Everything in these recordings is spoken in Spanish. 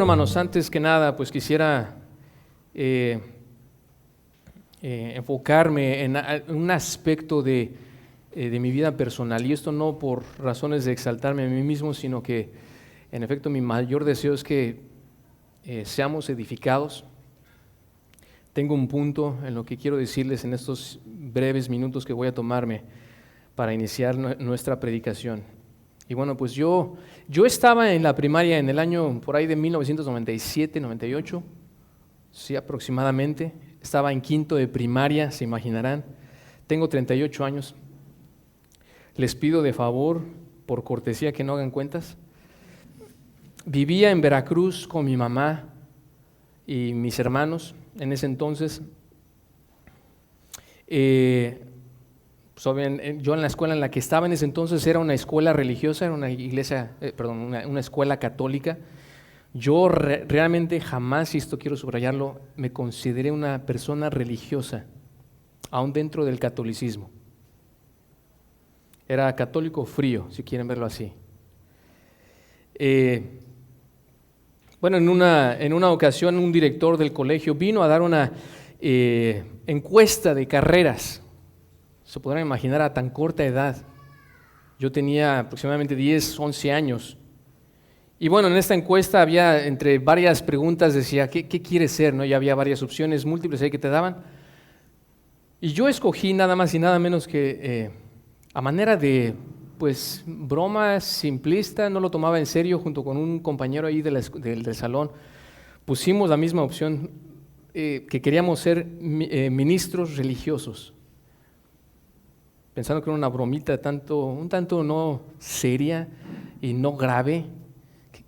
Bueno, hermanos, antes que nada, pues quisiera enfocarme en un aspecto de mi vida personal, y esto no por razones de exaltarme a mí mismo, sino que en efecto mi mayor deseo es que seamos edificados. Tengo un punto en lo que quiero decirles en estos breves minutos que voy a tomarme para iniciar nuestra predicación. Y bueno, pues yo estaba en la primaria en el año por ahí de 1997, 98, sí, aproximadamente. Estaba en quinto de primaria, se imaginarán. Tengo 38 años. Les pido de favor, por cortesía, que no hagan cuentas. Vivía en Veracruz con mi mamá y mis hermanos en ese entonces. Yo en la escuela en la que estaba en ese entonces era una escuela religiosa, era una iglesia, una escuela católica. Yo realmente jamás, y esto quiero subrayarlo, me consideré una persona religiosa, aún dentro del catolicismo. Era católico frío, si quieren verlo así. Bueno, en una ocasión un director del colegio vino a dar una encuesta de carreras. Se podrán imaginar a tan corta edad. Yo tenía aproximadamente 10, 11 años. Y bueno, en esta encuesta había entre varias preguntas, decía, ¿qué quieres ser? ¿No? Ya había varias opciones múltiples ahí que te daban. Y yo escogí nada más y nada menos que a manera de pues broma simplista, no lo tomaba en serio, junto con un compañero ahí del salón, pusimos la misma opción, que queríamos ser ministros religiosos, pensando que era una bromita un tanto no seria y no grave.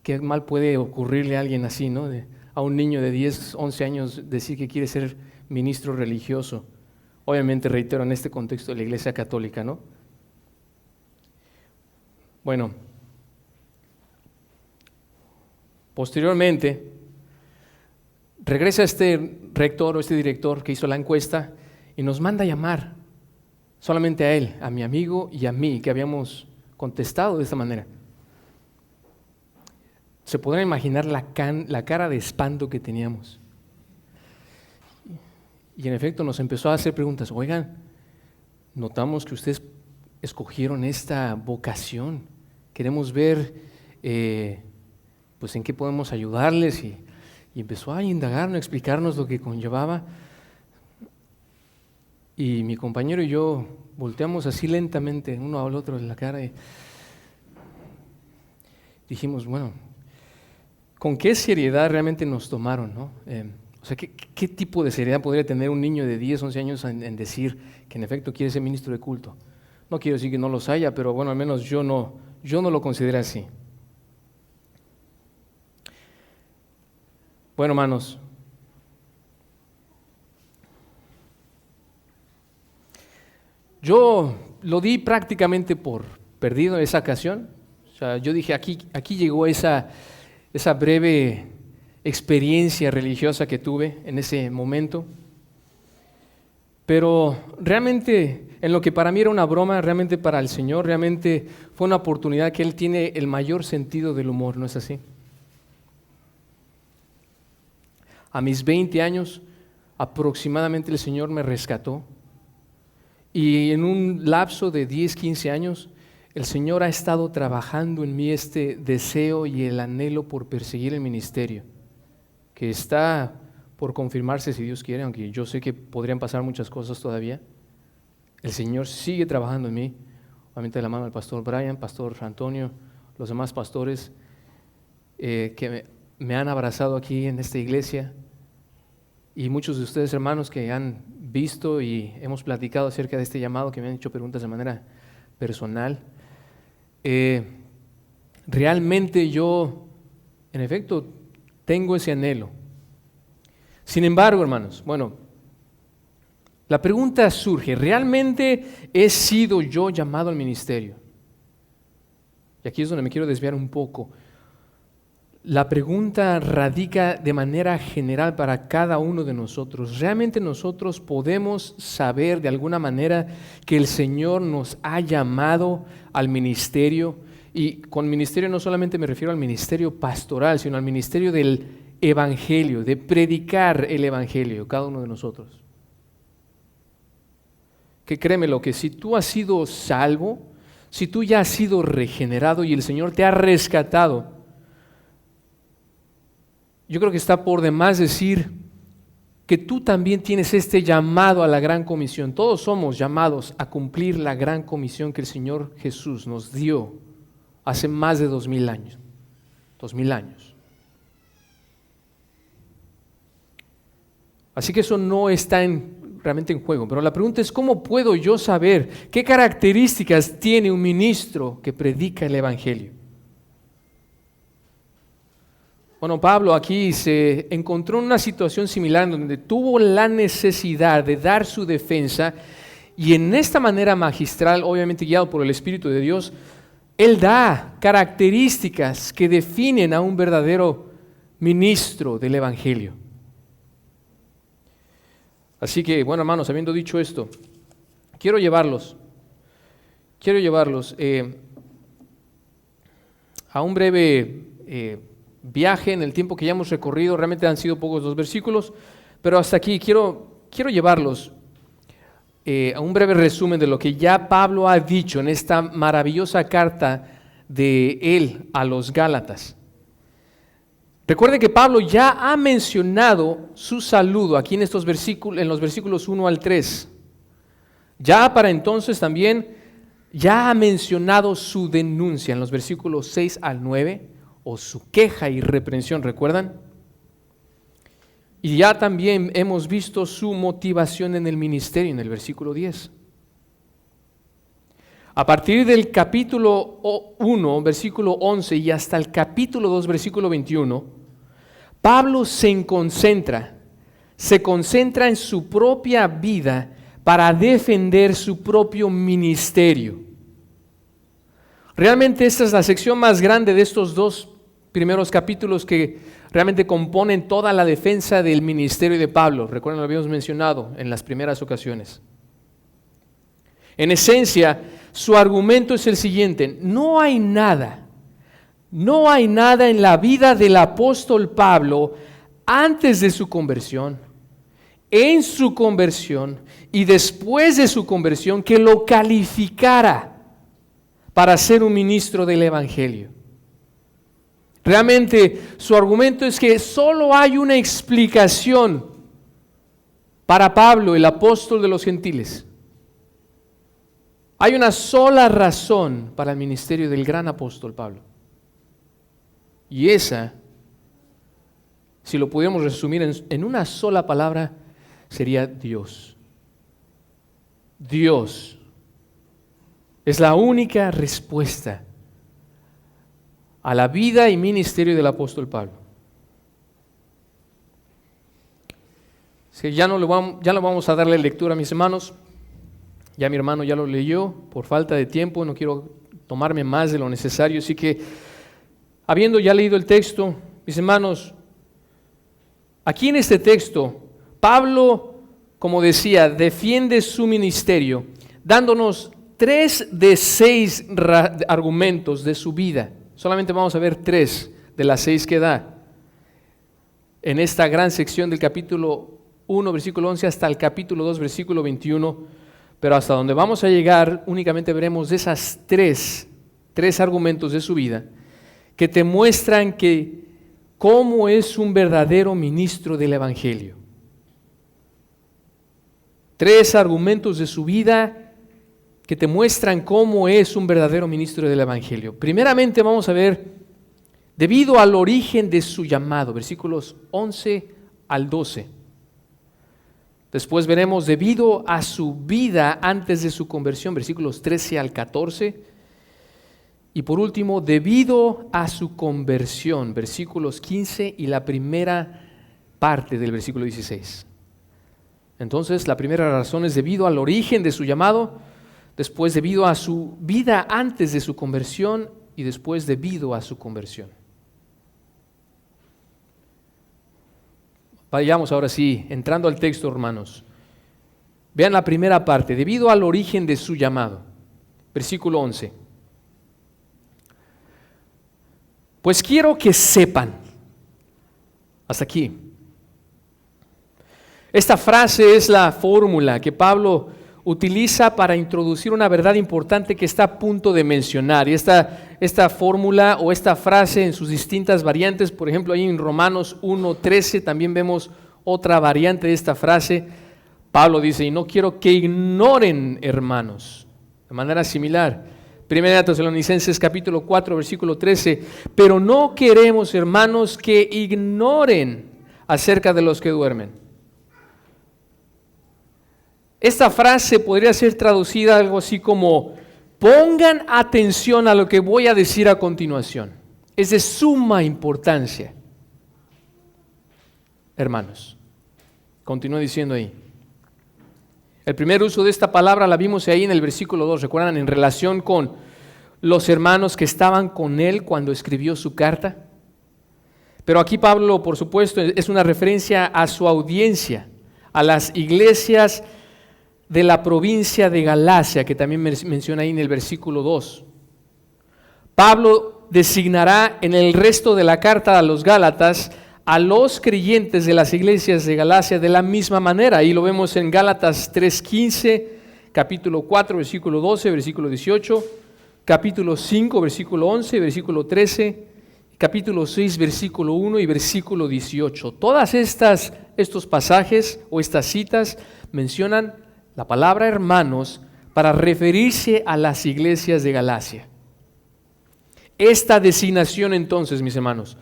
¿Qué mal puede ocurrirle a alguien así, ¿no? A un niño de 10, 11 años decir que quiere ser ministro religioso. Obviamente, reitero, en este contexto de la Iglesia Católica, ¿no? Bueno, posteriormente regresa este rector o este director que hizo la encuesta y nos manda a llamar solamente a él, a mi amigo y a mí, que habíamos contestado de esta manera. Se podrán imaginar la cara de espanto que teníamos. Y en efecto nos empezó a hacer preguntas. Oigan, notamos que ustedes escogieron esta vocación. Queremos ver pues en qué podemos ayudarles. Y empezó a indagarnos, a explicarnos lo que conllevaba. Y mi compañero y yo volteamos así lentamente uno al otro en la cara y dijimos, bueno, ¿con qué seriedad realmente nos tomaron, no? O sea, ¿qué tipo de seriedad podría tener un niño de 10, 11 años en decir que en efecto quiere ser ministro de culto? No quiero decir que no los haya, pero bueno, al menos yo no lo considero así. Bueno, hermanos, yo lo di prácticamente por perdido en esa ocasión. O sea, yo dije, aquí llegó esa breve experiencia religiosa que tuve en ese momento. Pero realmente, en lo que para mí era una broma, realmente para el Señor, realmente fue una oportunidad que Él tiene el mayor sentido del humor, ¿no es así? A mis 20 años, aproximadamente el Señor me rescató. Y en un lapso de 10, 15 años, el Señor ha estado trabajando en mí este deseo y el anhelo por perseguir el ministerio, que está por confirmarse si Dios quiere, aunque yo sé que podrían pasar muchas cosas todavía. El Señor sigue trabajando en mí, obviamente de la mano del pastor Brian, pastor Antonio, los demás pastores que me han abrazado aquí en esta iglesia, y muchos de ustedes, hermanos, que han visto y hemos platicado acerca de este llamado, que me han hecho preguntas de manera personal. Realmente yo, en efecto, tengo ese anhelo. Sin embargo, hermanos, bueno, la pregunta surge, ¿realmente he sido yo llamado al ministerio? Y aquí es donde me quiero desviar un poco. La pregunta radica de manera general para cada uno de nosotros. ¿Realmente nosotros podemos saber de alguna manera que el Señor nos ha llamado al ministerio Y con ministerio no solamente me refiero al ministerio pastoral, sino al ministerio del evangelio, de predicar el evangelio, cada uno de nosotros. Que créemelo, que si tú has sido salvo, si tú ya has sido regenerado y el Señor te ha rescatado, yo creo que está por demás decir que tú también tienes este llamado a la gran comisión. Todos somos llamados a cumplir la gran comisión que el Señor Jesús nos dio hace más de 2000 años. 2000 años. Así que eso no está realmente en juego. Pero la pregunta es, ¿cómo puedo yo saber qué características tiene un ministro que predica el evangelio? Bueno, Pablo aquí se encontró en una situación similar en donde tuvo la necesidad de dar su defensa y en esta manera magistral, obviamente guiado por el Espíritu de Dios, él da características que definen a un verdadero ministro del evangelio. Así que, bueno, hermanos, habiendo dicho esto, quiero llevarlos a un breve viaje en el tiempo que ya hemos recorrido. Realmente han sido pocos los versículos, pero hasta aquí quiero llevarlos a un breve resumen de lo que ya Pablo ha dicho en esta maravillosa carta de él a los Gálatas. Recuerden que Pablo ya ha mencionado su saludo aquí en los versículos 1 al 3. Ya para entonces también ya ha mencionado su denuncia en los versículos 6 al 9, o su queja y reprensión, ¿recuerdan? Y ya también hemos visto su motivación en el ministerio en el versículo 10. A partir del capítulo 1, versículo 11 y hasta el capítulo 2, versículo 21, Pablo se concentra en su propia vida para defender su propio ministerio. Realmente esta es la sección más grande de estos dos primeros capítulos que realmente componen toda la defensa del ministerio de Pablo. Recuerden, lo habíamos mencionado en las primeras ocasiones. En esencia, su argumento es el siguiente: no hay nada en la vida del apóstol Pablo antes de su conversión, en su conversión y después de su conversión que lo calificara para ser un ministro del evangelio. Realmente su argumento es que solo hay una explicación para Pablo, el apóstol de los gentiles. Hay una sola razón para el ministerio del gran apóstol Pablo. Y esa, si lo pudiéramos resumir en una sola palabra, sería Dios. Dios es la única respuesta a la vida y ministerio del apóstol Pablo. Ya no vamos a darle lectura, mis hermanos. Ya mi hermano ya lo leyó. Por falta de tiempo no quiero tomarme más de lo necesario. Así que, habiendo ya leído el texto, mis hermanos, aquí en este texto, Pablo, como decía, defiende su ministerio, dándonos 3 de 6 argumentos de su vida. Solamente vamos a ver 3 de las 6 que da en esta gran sección del capítulo 1, versículo 11, hasta el capítulo 2, versículo 21, pero hasta donde vamos a llegar únicamente veremos esas 3 argumentos de su vida que te muestran que cómo es un verdadero ministro del evangelio. 3 argumentos de su vida que te muestran cómo es un verdadero ministro del evangelio. Primeramente vamos a ver, debido al origen de su llamado, versículos 11 al 12. Después veremos, debido a su vida antes de su conversión, versículos 13 al 14. Y por último, debido a su conversión, versículos 15 y la primera parte del versículo 16. Entonces, la primera razón es debido al origen de su llamado, después debido a su vida antes de su conversión y después debido a su conversión. Vayamos ahora sí, entrando al texto, hermanos. Vean la primera parte, debido al origen de su llamado. Versículo 11. Pues quiero que sepan, hasta aquí. Esta frase es la fórmula que Pablo utiliza para introducir una verdad importante que está a punto de mencionar. Y esta fórmula o esta frase en sus distintas variantes, por ejemplo, ahí en Romanos 1:13 también vemos otra variante de esta frase. Pablo dice, y no quiero que ignoren, hermanos, de manera similar. 1 Tesalonicenses capítulo 4, versículo 13, pero no queremos, hermanos, que ignoren acerca de los que duermen. Esta frase podría ser traducida algo así como, pongan atención a lo que voy a decir a continuación. Es de suma importancia. Hermanos, continúa diciendo ahí. El primer uso de esta palabra la vimos ahí en el versículo 2, ¿recuerdan? En relación con los hermanos que estaban con él cuando escribió su carta. Pero aquí Pablo, por supuesto, es una referencia a su audiencia, a las iglesias de la provincia de Galacia, que también menciona ahí en el versículo 2. Pablo designará en el resto de la carta a los Gálatas a los creyentes de las iglesias de Galacia de la misma manera. Ahí lo vemos en Gálatas 3:15, capítulo 4, versículo 12, versículo 18, capítulo 5, versículo 11, versículo 13, capítulo 6, versículo 1 y versículo 18. Todas estos pasajes o estas citas mencionan la palabra hermanos para referirse a las iglesias de Galacia. Esta designación entonces, mis hermanos,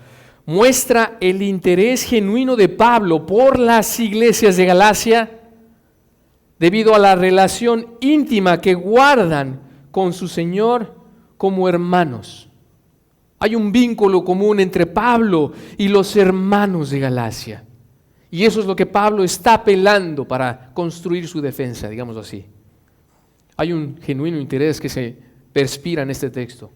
muestra el interés genuino de Pablo por las iglesias de Galacia debido a la relación íntima que guardan con su Señor como hermanos. Hay un vínculo común entre Pablo y los hermanos de Galacia. Y eso es lo que Pablo está apelando para construir su defensa, digamos así. Hay un genuino interés que se perspira en este texto.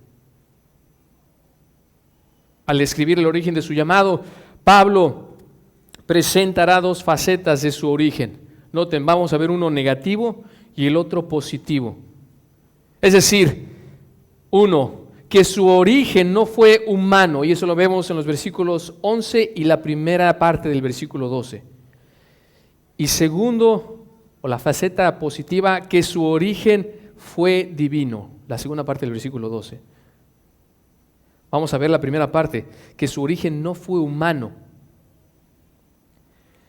Al describir el origen de su llamado, Pablo presentará dos facetas de su origen. Noten, vamos a ver uno negativo y el otro positivo. Es decir, uno, que su origen no fue humano, y eso lo vemos en los versículos 11 y la primera parte del versículo 12. Y segundo, o la faceta positiva, que su origen fue divino, la segunda parte del versículo 12. Vamos a ver la primera parte, que su origen no fue humano.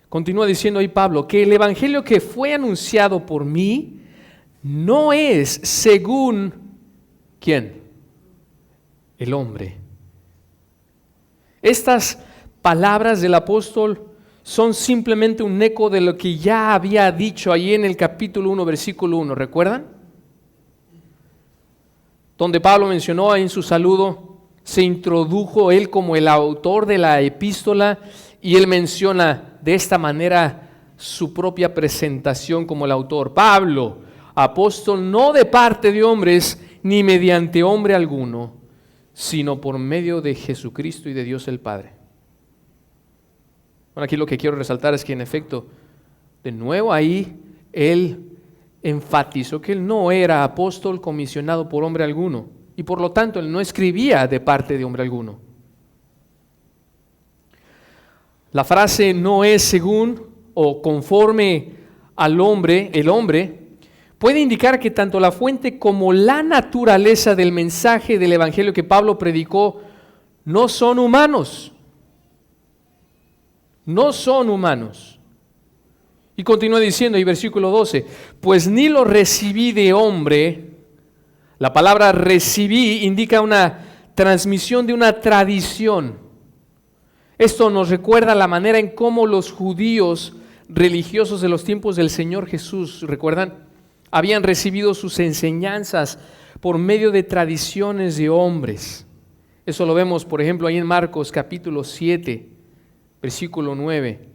Continúa diciendo ahí Pablo, que el evangelio que fue anunciado por mí no es según, ¿quién? El hombre. Estas palabras del apóstol son simplemente un eco de lo que ya había dicho ahí en el capítulo 1, versículo 1, ¿recuerdan? Donde Pablo mencionó en su saludo, se introdujo él como el autor de la epístola y él menciona de esta manera su propia presentación como el autor. Pablo, apóstol no de parte de hombres ni mediante hombre alguno, sino por medio de Jesucristo y de Dios el Padre. Bueno, aquí lo que quiero resaltar es que en efecto, de nuevo ahí, él enfatizó que él no era apóstol comisionado por hombre alguno, y por lo tanto él no escribía de parte de hombre alguno. La frase no es según o conforme al hombre, el hombre, puede indicar que tanto la fuente como la naturaleza del mensaje del evangelio que Pablo predicó no son humanos. No son humanos. Y continúa diciendo en versículo 12, pues ni lo recibí de hombre. La palabra recibí indica una transmisión de una tradición. Esto nos recuerda la manera en cómo los judíos religiosos de los tiempos del Señor Jesús, ¿recuerdan? Habían recibido sus enseñanzas por medio de tradiciones de hombres. Eso lo vemos, por ejemplo, ahí en Marcos capítulo 7, versículo 9.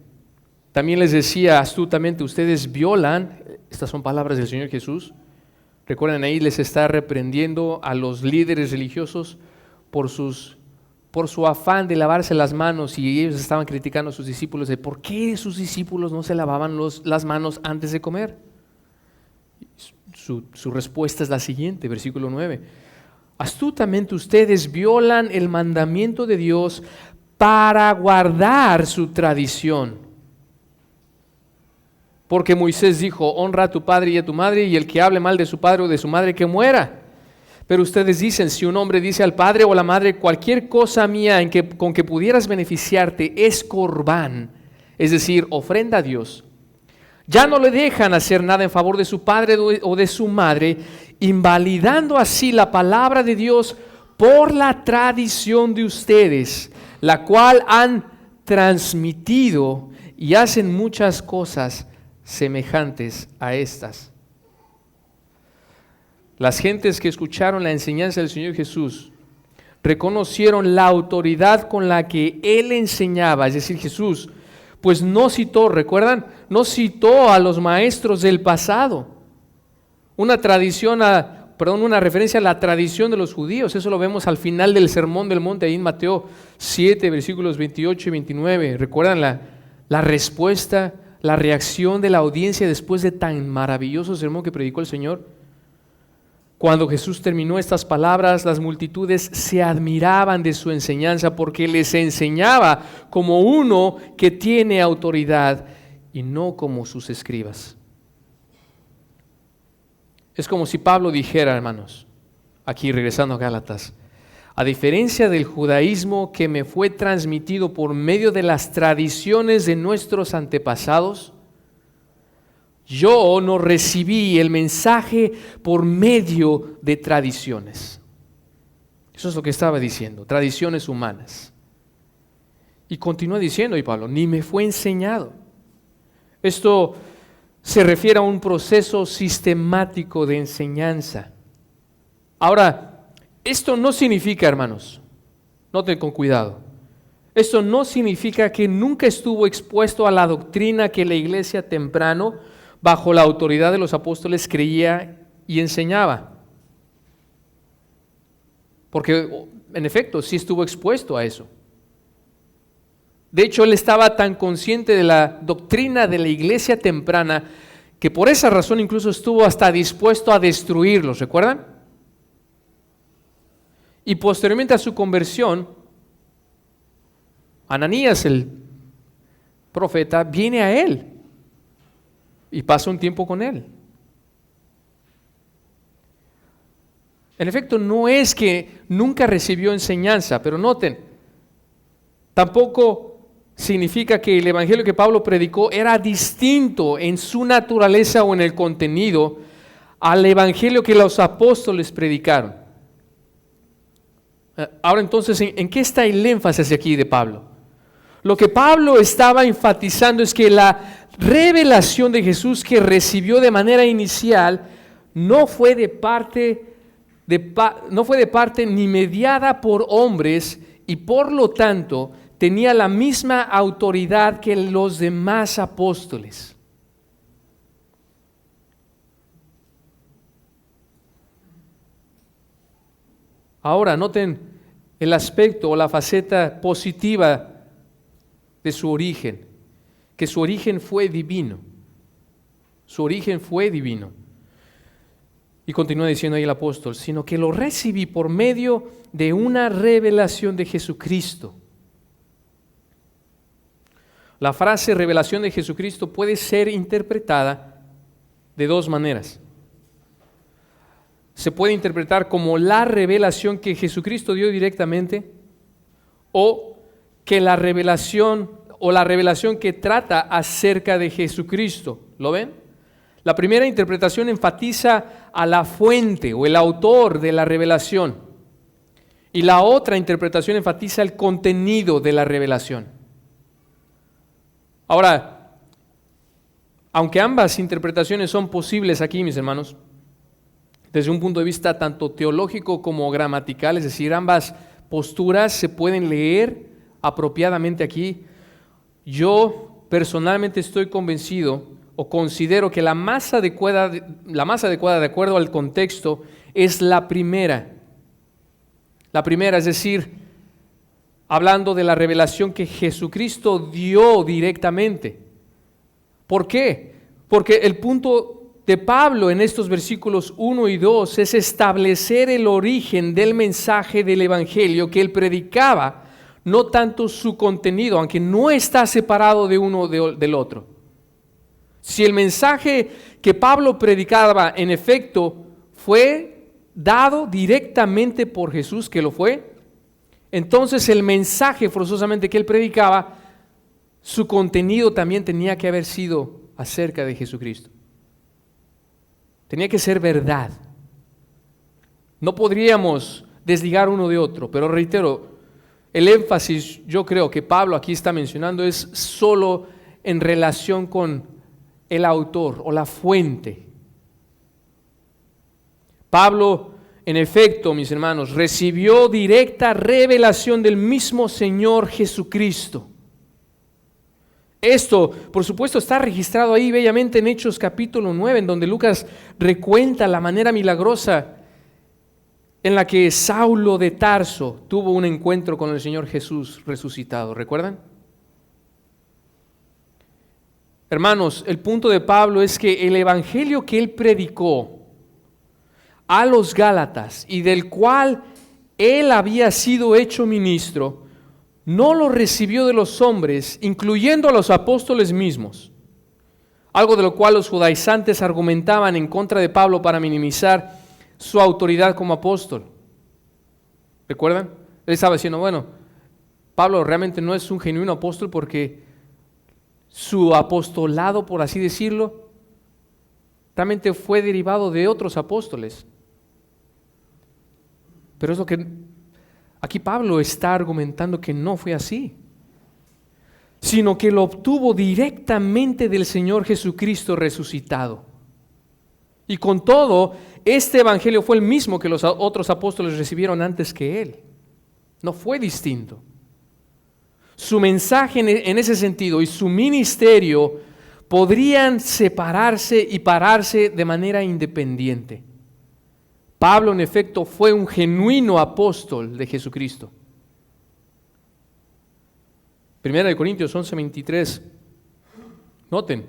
También les decía astutamente, ustedes violan, estas son palabras del Señor Jesús. Recuerden, ahí les está reprendiendo a los líderes religiosos por su afán de lavarse las manos, y ellos estaban criticando a sus discípulos de por qué sus discípulos no se lavaban las manos antes de comer. Su respuesta es la siguiente, versículo 9. Astutamente ustedes violan el mandamiento de Dios para guardar su tradición. Porque Moisés dijo, honra a tu padre y a tu madre, y el que hable mal de su padre o de su madre, que muera. Pero ustedes dicen, si un hombre dice al padre o a la madre, cualquier cosa mía con que pudieras beneficiarte es corbán, es decir, ofrenda a Dios, ya no le dejan hacer nada en favor de su padre o de su madre, invalidando así la palabra de Dios por la tradición de ustedes, la cual han transmitido, y hacen muchas cosas semejantes a estas. Las gentes que escucharon la enseñanza del Señor Jesús reconocieron la autoridad con la que Él enseñaba, es decir, Jesús, pues no citó, ¿recuerdan? No citó a los maestros del pasado. Una referencia a la tradición de los judíos. Eso lo vemos al final del Sermón del Monte, ahí en Mateo 7, versículos 28 y 29. ¿Recuerdan la respuesta, la reacción de la audiencia después de tan maravilloso sermón que predicó el Señor? Cuando Jesús terminó estas palabras, las multitudes se admiraban de su enseñanza porque les enseñaba como uno que tiene autoridad y no como sus escribas. Es como si Pablo dijera, hermanos, aquí regresando a Gálatas, a diferencia del judaísmo que me fue transmitido por medio de las tradiciones de nuestros antepasados, yo no recibí el mensaje por medio de tradiciones. Eso es lo que estaba diciendo, tradiciones humanas. Y continúa diciendo, y Pablo, ni me fue enseñado. Esto se refiere a un proceso sistemático de enseñanza. Ahora, esto no significa, hermanos, noten con cuidado, esto no significa que nunca estuvo expuesto a la doctrina que la iglesia temprano, bajo la autoridad de los apóstoles, creía y enseñaba. Porque, en efecto, sí estuvo expuesto a eso. De hecho, él estaba tan consciente de la doctrina de la iglesia temprana que por esa razón incluso estuvo hasta dispuesto a destruirlos, ¿recuerdan? Y posteriormente a su conversión, Ananías, el profeta, viene a él y pasa un tiempo con él. En efecto, no es que nunca recibió enseñanza, pero noten, tampoco significa que el evangelio que Pablo predicó era distinto en su naturaleza o en el contenido al evangelio que los apóstoles predicaron. Ahora entonces, ¿en qué está el énfasis aquí de Pablo? Lo que Pablo estaba enfatizando es que la revelación de Jesús que recibió de manera inicial no fue de parte ni mediada por hombres, y por lo tanto tenía la misma autoridad que los demás apóstoles. Ahora noten el aspecto o la faceta positiva de su origen, que su origen fue divino. Su origen fue divino. Y continúa diciendo ahí el apóstol, sino que lo recibí por medio de una revelación de Jesucristo. La frase revelación de Jesucristo puede ser interpretada de dos maneras. Se puede interpretar como la revelación que Jesucristo dio directamente, o que la revelación que trata acerca de Jesucristo. ¿Lo ven? La primera interpretación enfatiza a la fuente o el autor de la revelación, y la otra interpretación enfatiza el contenido de la revelación. Ahora, aunque ambas interpretaciones son posibles aquí, mis hermanos, desde un punto de vista tanto teológico como gramatical, es decir, ambas posturas se pueden leer apropiadamente aquí, yo personalmente estoy convencido o considero que la más adecuada de acuerdo al contexto es la primera. La primera, es decir, hablando de la revelación que Jesucristo dio directamente. ¿Por qué? Porque el punto de Pablo en estos versículos 1 y 2 es establecer el origen del mensaje del Evangelio que él predicaba, no tanto su contenido, aunque no está separado de uno del otro. Si el mensaje que Pablo predicaba en efecto fue dado directamente por Jesús, que lo fue, entonces el mensaje forzosamente que él predicaba, su contenido también tenía que haber sido acerca de Jesucristo. Tenía que ser verdad. No podríamos desligar uno de otro, pero reitero, el énfasis yo creo que Pablo aquí está mencionando es solo en relación con el autor o la fuente. Pablo, en efecto, mis hermanos, recibió directa revelación del mismo Señor Jesucristo. Esto, por supuesto, está registrado ahí bellamente en Hechos capítulo 9, en donde Lucas recuenta la manera milagrosa en la que Saulo de Tarso tuvo un encuentro con el Señor Jesús resucitado. ¿Recuerdan? Hermanos, el punto de Pablo es que el evangelio que él predicó a los Gálatas y del cual él había sido hecho ministro, no lo recibió de los hombres, incluyendo a los apóstoles mismos, algo de lo cual los judaizantes argumentaban en contra de Pablo para minimizar su autoridad como apóstol. ¿Recuerdan? Él estaba diciendo, bueno, Pablo realmente no es un genuino apóstol porque su apostolado, por así decirlo, realmente fue derivado de otros apóstoles. Pero es lo que aquí Pablo está argumentando que no fue así, sino que lo obtuvo directamente del Señor Jesucristo resucitado. Y con todo, este evangelio fue el mismo que los otros apóstoles recibieron antes que él. No fue distinto. Su mensaje en ese sentido y su ministerio podrían separarse y pararse de manera independiente. Pablo, en efecto, fue un genuino apóstol de Jesucristo. 1 Corintios 11:23. Noten,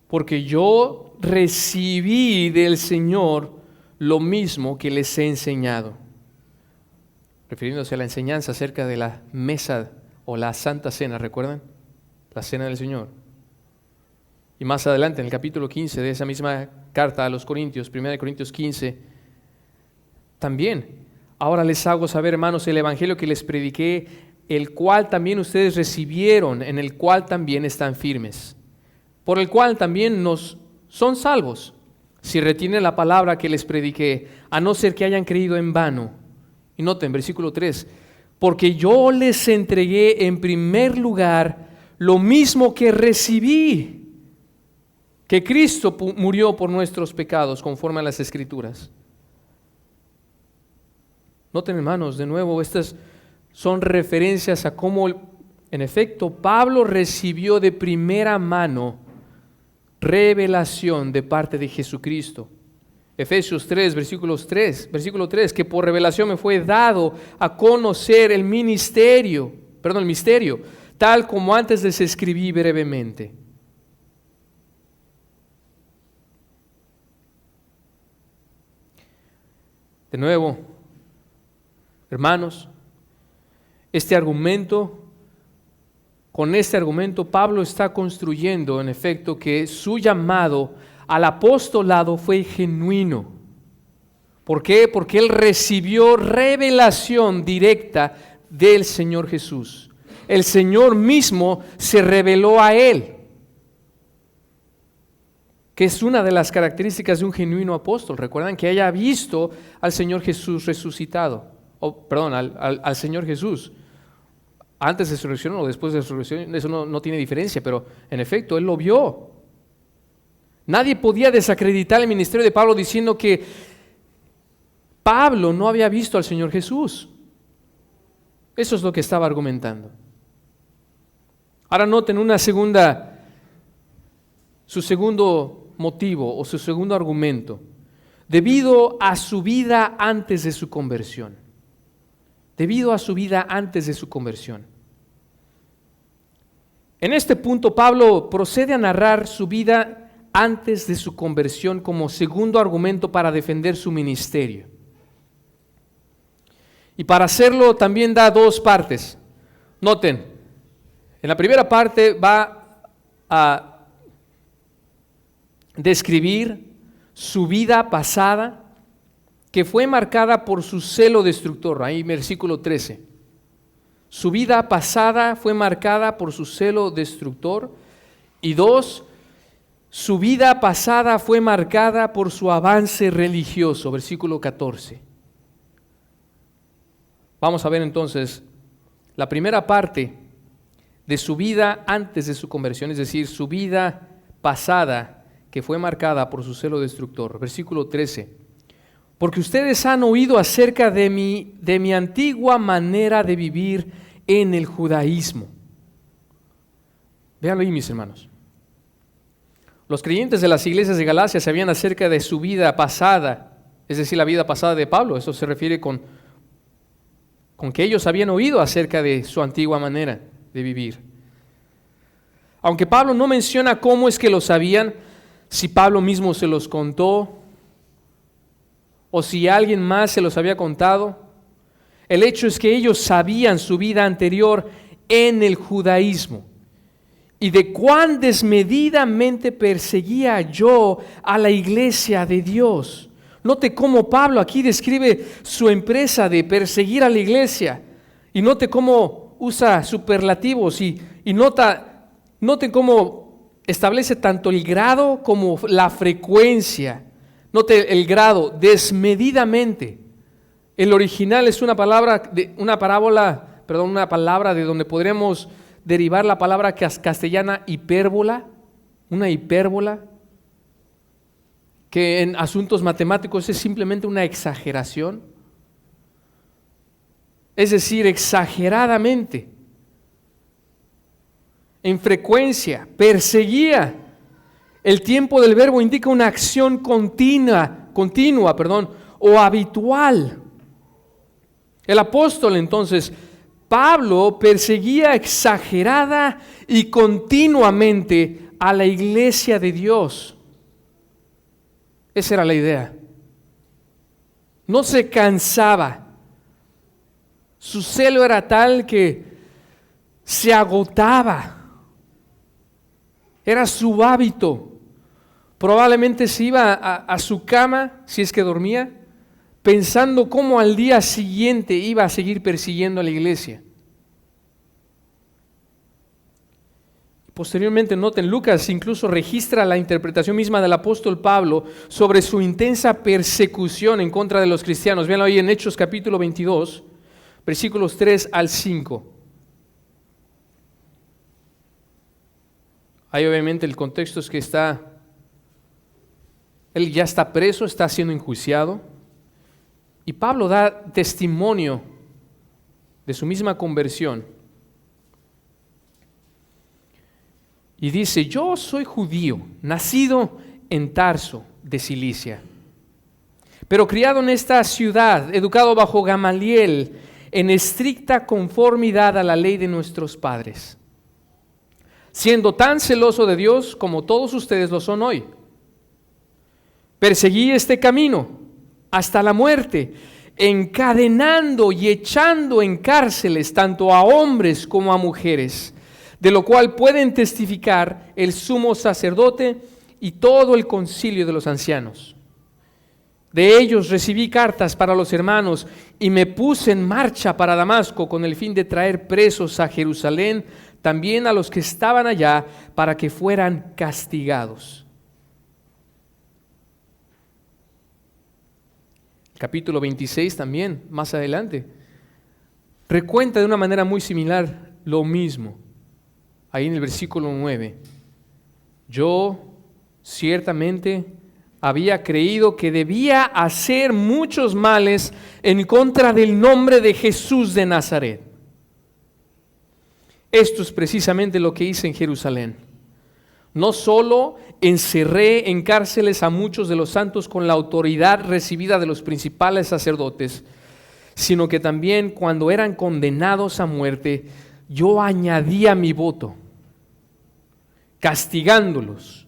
porque yo recibí del Señor lo mismo que les he enseñado. Refiriéndose a la enseñanza acerca de la mesa o la Santa Cena, ¿recuerdan? La Cena del Señor. Y más adelante, en el capítulo 15 de esa misma carta a los Corintios, 1 Corintios 15, también, ahora les hago saber, hermanos, el evangelio que les prediqué, el cual también ustedes recibieron, en el cual también están firmes, por el cual también nos son salvos, si retienen la palabra que les prediqué, a no ser que hayan creído en vano. Y noten, versículo 3, porque yo les entregué en primer lugar lo mismo que recibí, que Cristo murió por nuestros pecados, conforme a las Escrituras. Noten, hermanos, de nuevo, estas son referencias a cómo, en efecto, Pablo recibió de primera mano revelación de parte de Jesucristo. Efesios 3, versículo 3, que por revelación me fue dado a conocer el misterio, tal como antes les escribí brevemente. De nuevo, hermanos, con este argumento Pablo está construyendo en efecto que su llamado al apostolado fue genuino. ¿Por qué? Porque él recibió revelación directa del Señor Jesús. El Señor mismo se reveló a él, que es una de las características de un genuino apóstol. Recuerdan que haya visto al Señor Jesús resucitado. Al Señor Jesús, antes de su resurrección o después de su resurrección, eso no tiene diferencia, pero en efecto, él lo vio. Nadie podía desacreditar el ministerio de Pablo diciendo que Pablo no había visto al Señor Jesús. Eso es lo que estaba argumentando. Ahora noten su segundo motivo o su segundo argumento, debido a su vida antes de su conversión. Debido a su vida antes de su conversión. En este punto Pablo procede a narrar su vida antes de su conversión como segundo argumento para defender su ministerio. Y para hacerlo también da dos partes. Noten, en la primera parte va a describir su vida pasada, que fue marcada por su celo destructor, ahí versículo 13. Su vida pasada fue marcada por su celo destructor. Y dos, su vida pasada fue marcada por su avance religioso, versículo 14. Vamos a ver entonces la primera parte de su vida antes de su conversión, es decir, su vida pasada que fue marcada por su celo destructor. Versículo 13. Porque ustedes han oído acerca de mi antigua manera de vivir en el judaísmo. Véanlo ahí, mis hermanos. Los creyentes de las iglesias de Galacia sabían acerca de su vida pasada, es decir, la vida pasada de Pablo. Eso se refiere con que ellos habían oído acerca de su antigua manera de vivir. Aunque Pablo no menciona cómo es que lo sabían, si Pablo mismo se los contó o si alguien más se los había contado, el hecho es que ellos sabían su vida anterior en el judaísmo y de cuán desmedidamente perseguía yo a la iglesia de Dios. Note cómo Pablo aquí describe su empresa de perseguir a la iglesia y note cómo usa superlativos y noten cómo establece tanto el grado como la frecuencia. Note el grado, desmedidamente. El original es una palabra de donde podremos derivar la palabra castellana hipérbola, una hipérbola, que en asuntos matemáticos es simplemente una exageración. Es decir, exageradamente, en frecuencia, perseguía. El tiempo del verbo indica una acción continua, o habitual. El apóstol entonces, Pablo, perseguía exagerada y continuamente a la iglesia de Dios. Esa era la idea. No se cansaba. Su celo era tal que se agotaba. Era su hábito. Probablemente se iba a su cama, si es que dormía, pensando cómo al día siguiente iba a seguir persiguiendo a la iglesia. Posteriormente, noten, Lucas incluso registra la interpretación misma del apóstol Pablo sobre su intensa persecución en contra de los cristianos. Véanlo ahí en Hechos capítulo 22, versículos 3 al 5. Ahí obviamente el contexto es que él ya está preso, está siendo enjuiciado, y Pablo da testimonio de su misma conversión. Y dice, yo soy judío, nacido en Tarso de Cilicia, pero criado en esta ciudad, educado bajo Gamaliel, en estricta conformidad a la ley de nuestros padres, siendo tan celoso de Dios como todos ustedes lo son hoy. Perseguí este camino hasta la muerte, encadenando y echando en cárceles tanto a hombres como a mujeres, de lo cual pueden testificar el sumo sacerdote y todo el concilio de los ancianos. De ellos recibí cartas para los hermanos y me puse en marcha para Damasco con el fin de traer presos a Jerusalén, también a los que estaban allá, para que fueran castigados. Capítulo 26 también, más adelante, recuenta de una manera muy similar lo mismo. Ahí en el versículo 9, yo ciertamente había creído que debía hacer muchos males en contra del nombre de Jesús de Nazaret. Esto es precisamente lo que hice en Jerusalén. No solo encerré en cárceles a muchos de los santos con la autoridad recibida de los principales sacerdotes, sino que también cuando eran condenados a muerte, yo añadía mi voto, castigándolos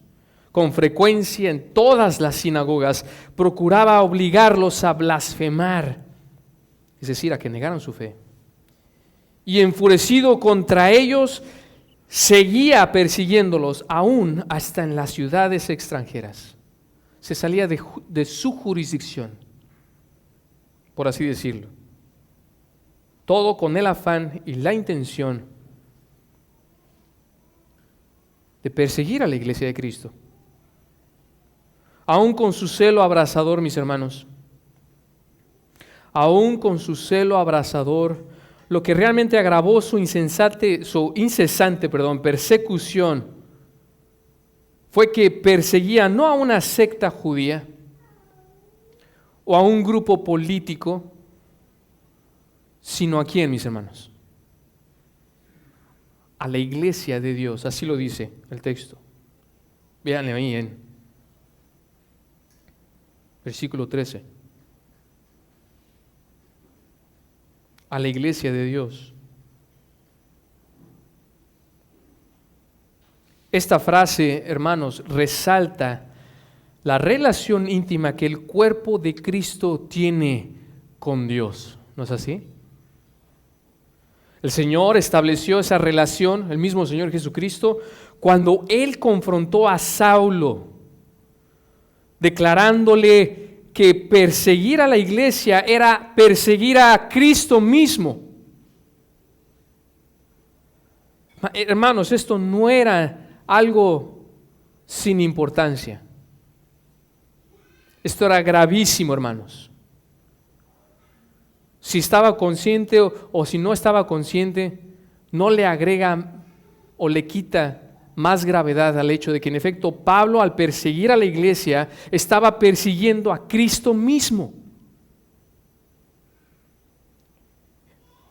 con frecuencia en todas las sinagogas, procuraba obligarlos a blasfemar, es decir, a que negaran su fe. Y enfurecido contra ellos, seguía persiguiéndolos aún hasta en las ciudades extranjeras. Se salía de su jurisdicción, por así decirlo. Todo con el afán y la intención de perseguir a la iglesia de Cristo. Aún con su celo abrasador, mis hermanos, aún con su celo abrasador, lo que realmente agravó su incesante persecución fue que perseguía no a una secta judía o a un grupo político, sino a quién, mis hermanos, a la iglesia de Dios. Así lo dice el texto. Véanle ahí en versículo 13. A la iglesia de Dios. Esta frase, hermanos, resalta la relación íntima que el cuerpo de Cristo tiene con Dios. ¿No es así? El Señor estableció esa relación, el mismo Señor Jesucristo, cuando Él confrontó a Saulo, declarándole que perseguir a la iglesia era perseguir a Cristo mismo. Hermanos, esto no era algo sin importancia. Esto era gravísimo, hermanos. Si estaba consciente o si no estaba consciente, no le agrega o le quita más gravedad al hecho de que en efecto Pablo, al perseguir a la iglesia, estaba persiguiendo a Cristo mismo.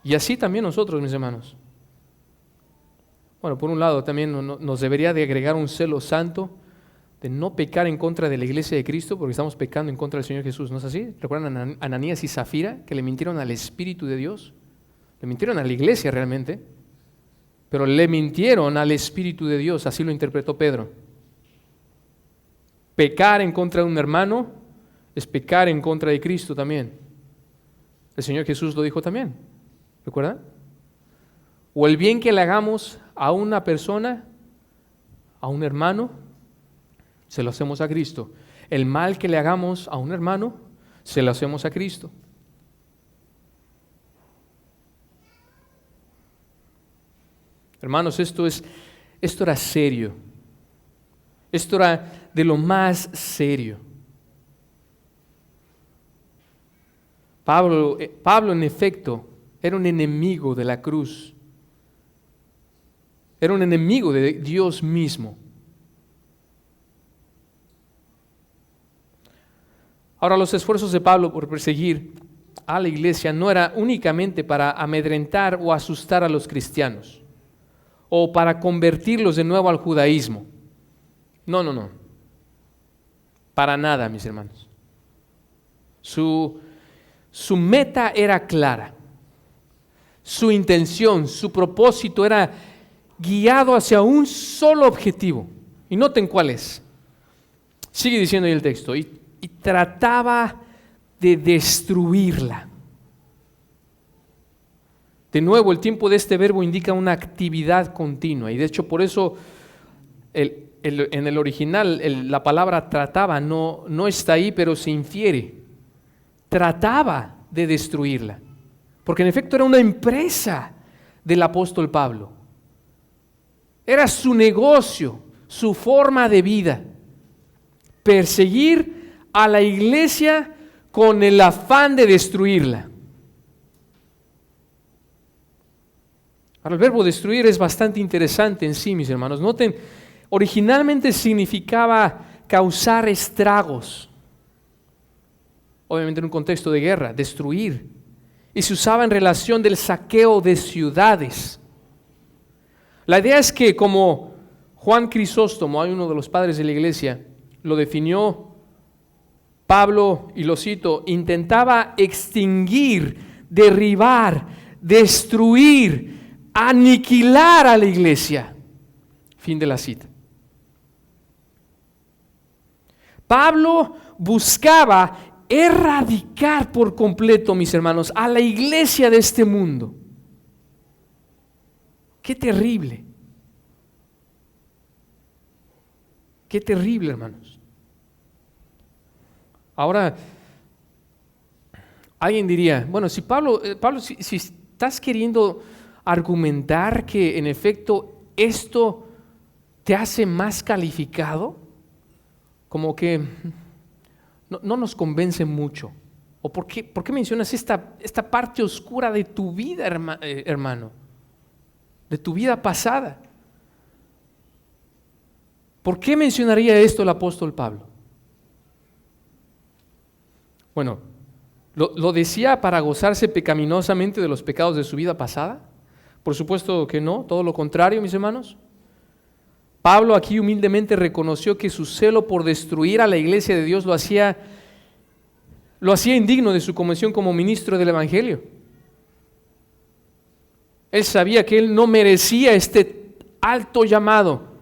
Y así también nosotros, mis hermanos. Bueno, por un lado también nos debería de agregar un celo santo de no pecar en contra de la iglesia de Cristo, porque estamos pecando en contra del Señor Jesús, ¿no es así? ¿Recuerdan a Ananías y Zafira, que le mintieron al Espíritu de Dios? Le mintieron a la iglesia realmente, pero le mintieron al Espíritu de Dios, así lo interpretó Pedro. Pecar en contra de un hermano es pecar en contra de Cristo también. El Señor Jesús lo dijo también, ¿recuerdan? O el bien que le hagamos a una persona, a un hermano, se lo hacemos a Cristo. El mal que le hagamos a un hermano, se lo hacemos a Cristo. Hermanos, esto era serio. Esto era de lo más serio. Pablo en efecto era un enemigo de la cruz. Era un enemigo de Dios mismo. Ahora, los esfuerzos de Pablo por perseguir a la iglesia no era únicamente para amedrentar o asustar a los cristianos o para convertirlos de nuevo al judaísmo. No. Para nada, mis hermanos. Su meta era clara. Su intención, su propósito era guiado hacia un solo objetivo. Y noten cuál es. Sigue diciendo ahí el texto. Y trataba de destruirla. De nuevo, el tiempo de este verbo indica una actividad continua, y de hecho por eso en el original la palabra trataba no está ahí, pero se infiere. Trataba de destruirla, porque en efecto era una empresa del apóstol Pablo. Era su negocio, su forma de vida, perseguir a la iglesia con el afán de destruirla. Ahora, el verbo destruir es bastante interesante en sí, mis hermanos. Noten, originalmente significaba causar estragos. Obviamente en un contexto de guerra, destruir. Y se usaba en relación del saqueo de ciudades. La idea es que, como Juan Crisóstomo, hay uno de los padres de la iglesia, lo definió Pablo, y lo cito, intentaba extinguir, derribar, destruir, aniquilar a la iglesia. Fin de la cita. Pablo buscaba erradicar por completo, mis hermanos, a la iglesia de este mundo. ¡Qué terrible! ¡Qué terrible, hermanos! Ahora, alguien diría, bueno, si Pablo, si estás queriendo argumentar que en efecto esto te hace más calificado, como que no nos convence mucho. ¿O por qué mencionas esta parte oscura de tu vida, hermano? De tu vida pasada. ¿Por qué mencionaría esto el apóstol Pablo? Bueno, ¿lo decía para gozarse pecaminosamente de los pecados de su vida pasada? Por supuesto que no, todo lo contrario, mis hermanos. Pablo aquí humildemente reconoció que su celo por destruir a la iglesia de Dios lo hacía indigno de su condición como ministro del Evangelio. Él sabía que él no merecía este alto llamado.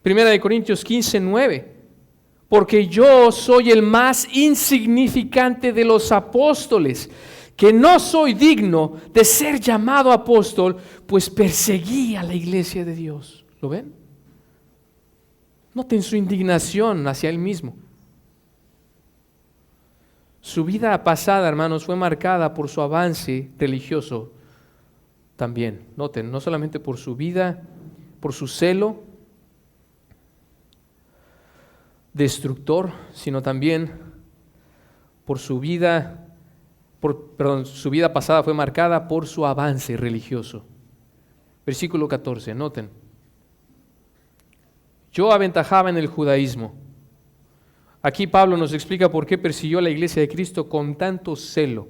1 Corintios 15:9. Porque yo soy el más insignificante de los apóstoles, que no soy digno de ser llamado apóstol, pues perseguí a la iglesia de Dios. ¿Lo ven? Noten su indignación hacia él mismo. Su vida pasada, hermanos, fue marcada por su avance religioso también. Noten, no solamente por su vida, por su celo destructor, sino también por su vida, su vida pasada fue marcada por su avance religioso. Versículo 14, noten. Yo aventajaba en el judaísmo. Aquí Pablo nos explica por qué persiguió a la iglesia de Cristo con tanto celo.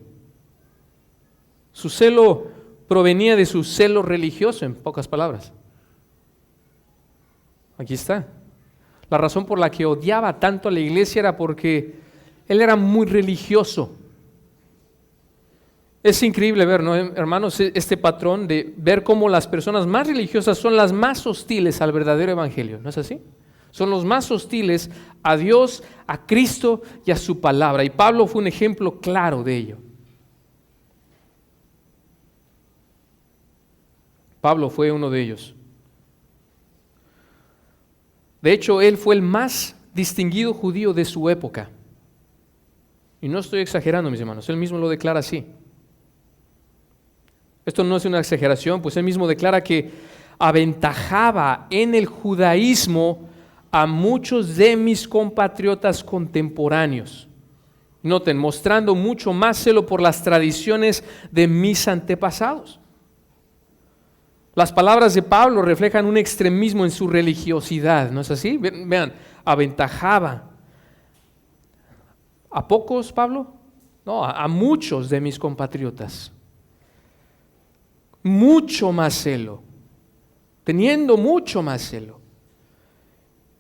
Su celo provenía de su celo religioso, en pocas palabras. Aquí está. La razón por la que odiaba tanto a la iglesia era porque él era muy religioso. Es increíble ver, ¿no, hermanos, este patrón de ver cómo las personas más religiosas son las más hostiles al verdadero evangelio, ¿no es así? Son los más hostiles a Dios, a Cristo y a su palabra. Y Pablo fue un ejemplo claro de ello. Pablo fue uno de ellos. De hecho, él fue el más distinguido judío de su época. Y no estoy exagerando, mis hermanos, él mismo lo declara así. Esto no es una exageración, pues él mismo declara que aventajaba en el judaísmo a muchos de mis compatriotas contemporáneos. Noten, mostrando mucho más celo por las tradiciones de mis antepasados. Las palabras de Pablo reflejan un extremismo en su religiosidad, ¿no es así? Vean, aventajaba. ¿A pocos, Pablo? No, a muchos de mis compatriotas. Mucho más celo, teniendo mucho más celo.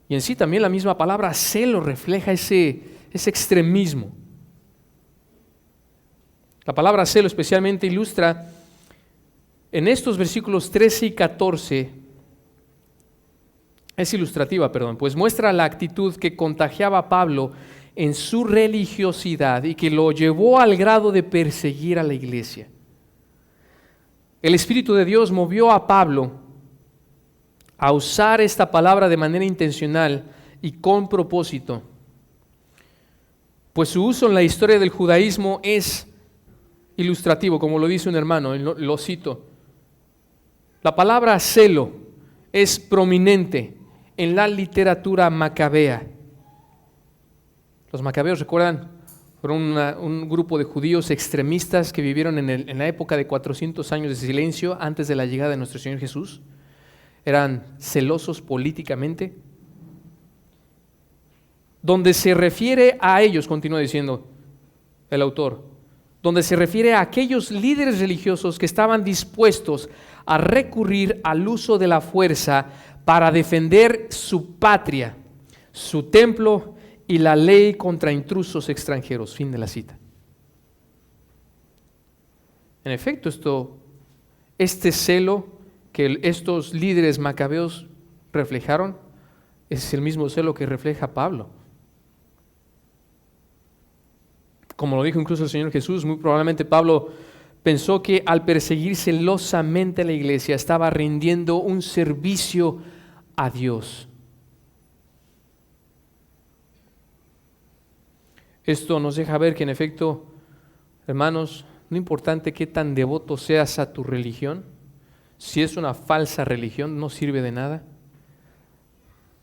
Y en sí también la misma palabra celo refleja ese extremismo. La palabra celo especialmente ilustra en estos versículos 13 y 14, es ilustrativa, pues muestra la actitud que contagiaba a Pablo en su religiosidad y que lo llevó al grado de perseguir a la iglesia. El Espíritu de Dios movió a Pablo a usar esta palabra de manera intencional y con propósito, pues su uso en la historia del judaísmo es ilustrativo, como lo dice un hermano, lo cito. La palabra celo es prominente en la literatura macabea. Los macabeos, ¿recuerdan? Fueron un grupo de judíos extremistas que vivieron en la época de 400 años de silencio antes de la llegada de nuestro Señor Jesús. Eran celosos políticamente. Donde se refiere a ellos, continúa diciendo el autor, donde se refiere a aquellos líderes religiosos que estaban dispuestos a recurrir al uso de la fuerza para defender su patria, su templo y la ley contra intrusos extranjeros. Fin de la cita. En efecto, este celo que estos líderes macabeos reflejaron Es el mismo celo que refleja Pablo. Como lo dijo incluso el Señor Jesús, muy probablemente Pablo pensó que al perseguir celosamente a la iglesia estaba rindiendo un servicio a Dios. Esto nos deja ver que en efecto, hermanos, no importante qué tan devoto seas a tu religión, si es una falsa religión, no sirve de nada.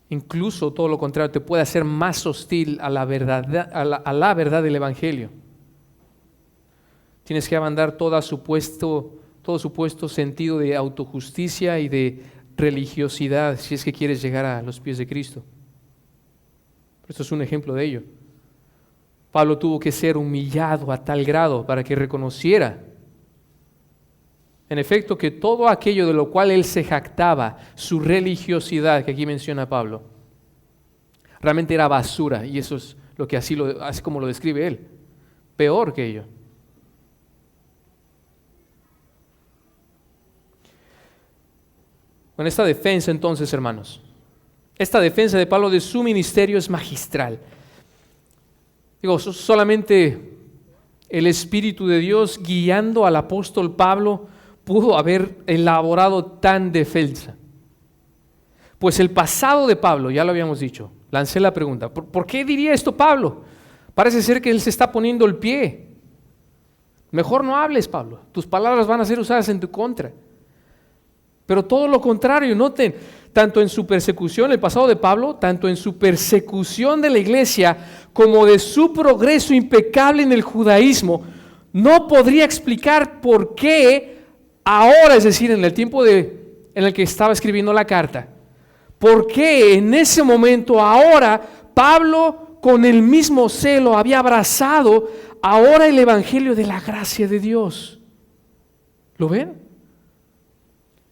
Incluso todo lo contrario, te puede hacer más hostil a la verdad, a la verdad del Evangelio. Tienes que abandonar todo supuesto sentido de autojusticia y de religiosidad si es que quieres llegar a los pies de Cristo. Esto es un ejemplo de ello. Pablo tuvo que ser humillado a tal grado para que reconociera, en efecto, que todo aquello de lo cual él se jactaba, su religiosidad, que aquí menciona Pablo, realmente era basura, y eso es lo que así como lo describe él, peor que ello. Con esta defensa entonces, hermanos, esta defensa de Pablo de su ministerio es magistral. Digo, solamente el Espíritu de Dios guiando al apóstol Pablo pudo haber elaborado tan defensa. Pues el pasado de Pablo, ya lo habíamos dicho, lancé la pregunta, ¿por qué diría esto Pablo? Parece ser que él se está poniendo el pie. Mejor no hables, Pablo, tus palabras van a ser usadas en tu contra. Pero todo lo contrario, noten, tanto en su persecución, el pasado de Pablo, tanto en su persecución de la iglesia, como de su progreso impecable en el judaísmo, no podría explicar por qué ahora, es decir, en el tiempo en el que estaba escribiendo la carta, por qué en ese momento, ahora, Pablo con el mismo celo había abrazado ahora el evangelio de la gracia de Dios. ¿Lo ven?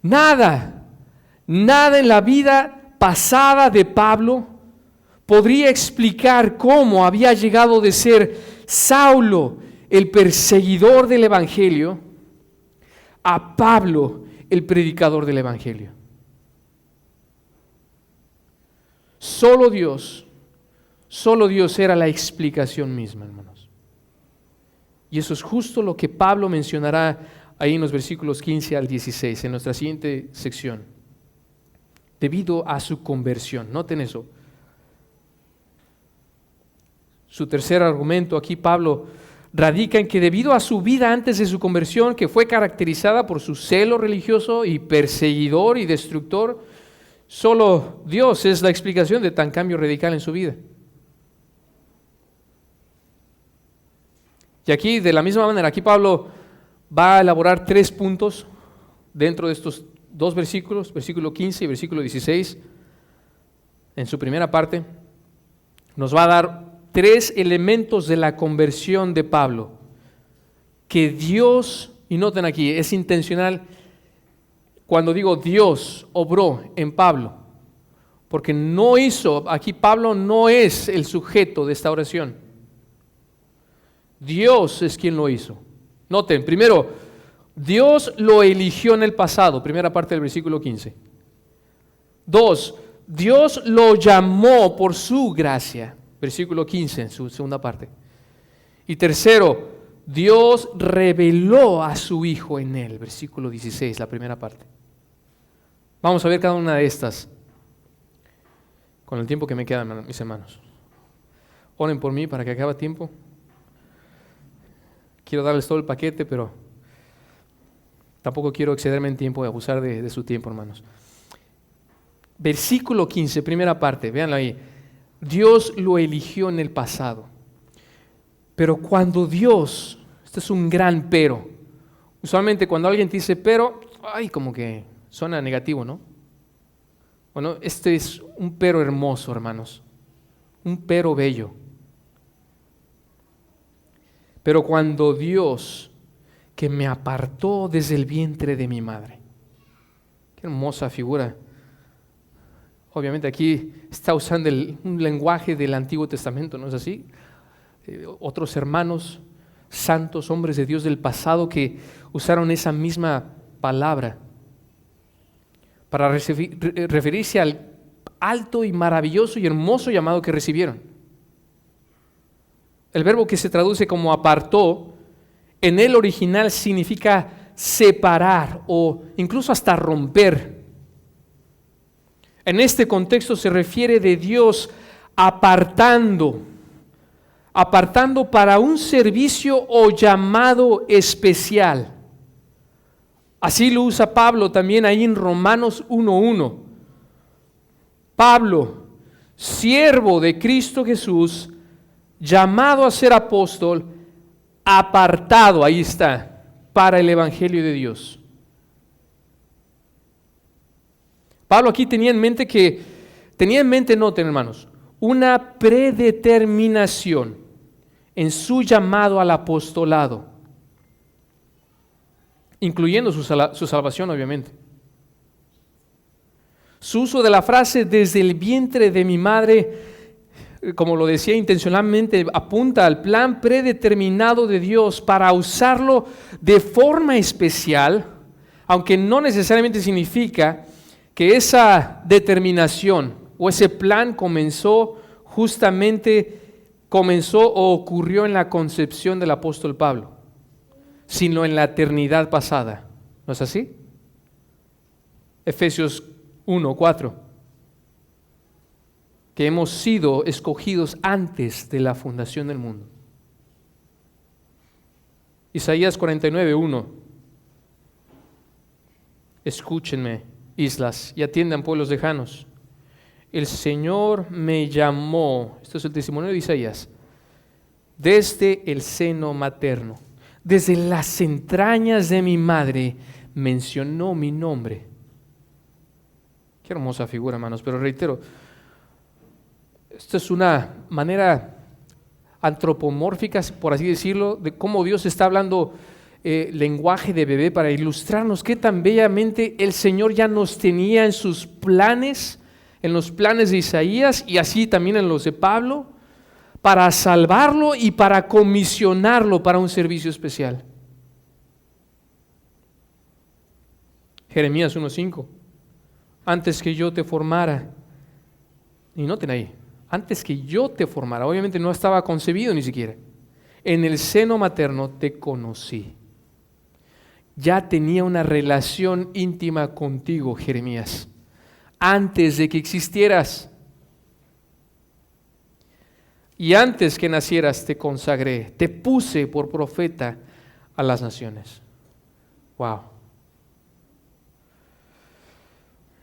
Nada en la vida pasada de Pablo podría explicar cómo había llegado de ser Saulo, el perseguidor del evangelio, a Pablo, el predicador del evangelio. Solo Dios era la explicación misma, hermanos. Y eso es justo lo que Pablo mencionará ahí en los versículos 15 al 16, en nuestra siguiente sección. Debido a su conversión, noten eso. Su tercer argumento aquí, Pablo radica en que debido a su vida antes de su conversión, que fue caracterizada por su celo religioso y perseguidor y destructor, solo Dios es la explicación de tan cambio radical en su vida. Y aquí, de la misma manera, aquí Pablo va a elaborar 3 puntos dentro de estos 2 versículos, versículo 15 y versículo 16. En su primera parte nos va a dar 3 elementos de la conversión de Pablo que Dios, y noten aquí, es intencional cuando digo Dios obró en Pablo, porque aquí Pablo no es el sujeto de esta oración. Dios es quien lo hizo. Noten, primero, Dios lo eligió en el pasado, primera parte del versículo 15. 2, Dios lo llamó por su gracia, versículo 15 en su segunda parte. Y tercero, Dios reveló a su Hijo en él, versículo 16, la primera parte. Vamos a ver cada una de estas con el tiempo que me queda, mis hermanos. Oren por mí para que acabe tiempo. Quiero darles todo el paquete, pero tampoco quiero excederme en tiempo y abusar de su tiempo, hermanos. Versículo 15, primera parte, véanlo ahí. Dios lo eligió en el pasado. Pero cuando Dios, este es un gran pero. Usualmente cuando alguien te dice pero, como que suena negativo, ¿no? Bueno, este es un pero hermoso, hermanos. Un pero bello. Pero cuando Dios, que me apartó desde el vientre de mi madre. Qué hermosa figura. Obviamente aquí está usando un lenguaje del Antiguo Testamento, ¿no es así? Otros hermanos santos, hombres de Dios del pasado que usaron esa misma palabra para referirse alto y maravilloso y hermoso llamado que recibieron. El verbo que se traduce como apartó, en el original significa separar o incluso hasta romper. En este contexto se refiere de Dios apartando para un servicio o llamado especial. Así lo usa Pablo también ahí en Romanos 1:1. Pablo, siervo de Cristo Jesús, llamado a ser apóstol, apartado, ahí está, para el Evangelio de Dios. Pablo aquí tenía en mente, noten hermanos, una predeterminación en su llamado al apostolado, incluyendo su salvación obviamente. Su uso de la frase desde el vientre de mi madre, como lo decía intencionalmente, apunta al plan predeterminado de Dios para usarlo de forma especial, aunque no necesariamente significa que esa determinación o ese plan comenzó o ocurrió en la concepción del apóstol Pablo, sino en la eternidad pasada. ¿No es así? Efesios 1:4, que hemos sido escogidos antes de la fundación del mundo. Isaías 49:1, escúchenme, islas, y atiendan pueblos lejanos. El Señor me llamó, esto es el testimonio de Isaías, desde el seno materno, desde las entrañas de mi madre, mencionó mi nombre. Qué hermosa figura, hermanos, pero reitero, esto es una manera antropomórfica, por así decirlo, de cómo Dios está hablando lenguaje de bebé para ilustrarnos qué tan bellamente el Señor ya nos tenía en sus planes, en los planes de Isaías y así también en los de Pablo, para salvarlo y para comisionarlo para un servicio especial. Jeremías 1:5, antes que yo te formara, y noten ahí, antes que yo te formara, obviamente no estaba concebido ni siquiera, en el seno materno te conocí. Ya tenía una relación íntima contigo, Jeremías, antes de que existieras. Y antes que nacieras te consagré, te puse por profeta a las naciones. Wow.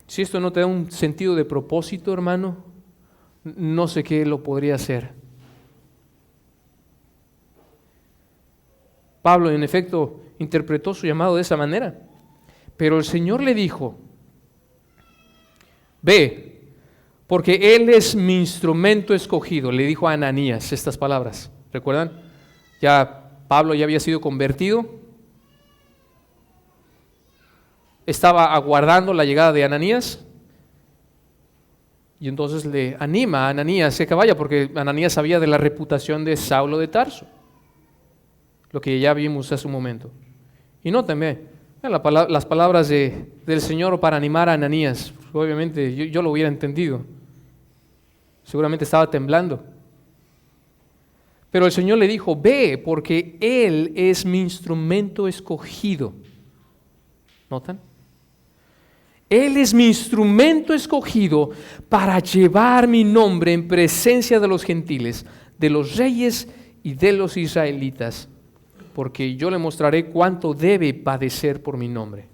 Si esto no te da un sentido de propósito, hermano, no sé qué lo podría hacer. Pablo, en efecto, interpretó su llamado de esa manera, pero el Señor le dijo: ve, porque Él es mi instrumento escogido. Le dijo a Ananías estas palabras. ¿Recuerdan? Pablo ya había sido convertido, estaba aguardando la llegada de Ananías, y entonces le anima a Ananías a que vaya, porque Ananías sabía de la reputación de Saulo de Tarso, lo que ya vimos hace un momento. Y no también las palabras del Señor para animar a Ananías. Obviamente yo lo hubiera entendido, seguramente estaba temblando, pero el Señor le dijo: ve, porque Él es mi instrumento escogido. ¿Notan? Él es mi instrumento escogido para llevar mi nombre en presencia de los gentiles, de los reyes y de los israelitas, porque yo le mostraré cuánto debe padecer por mi nombre.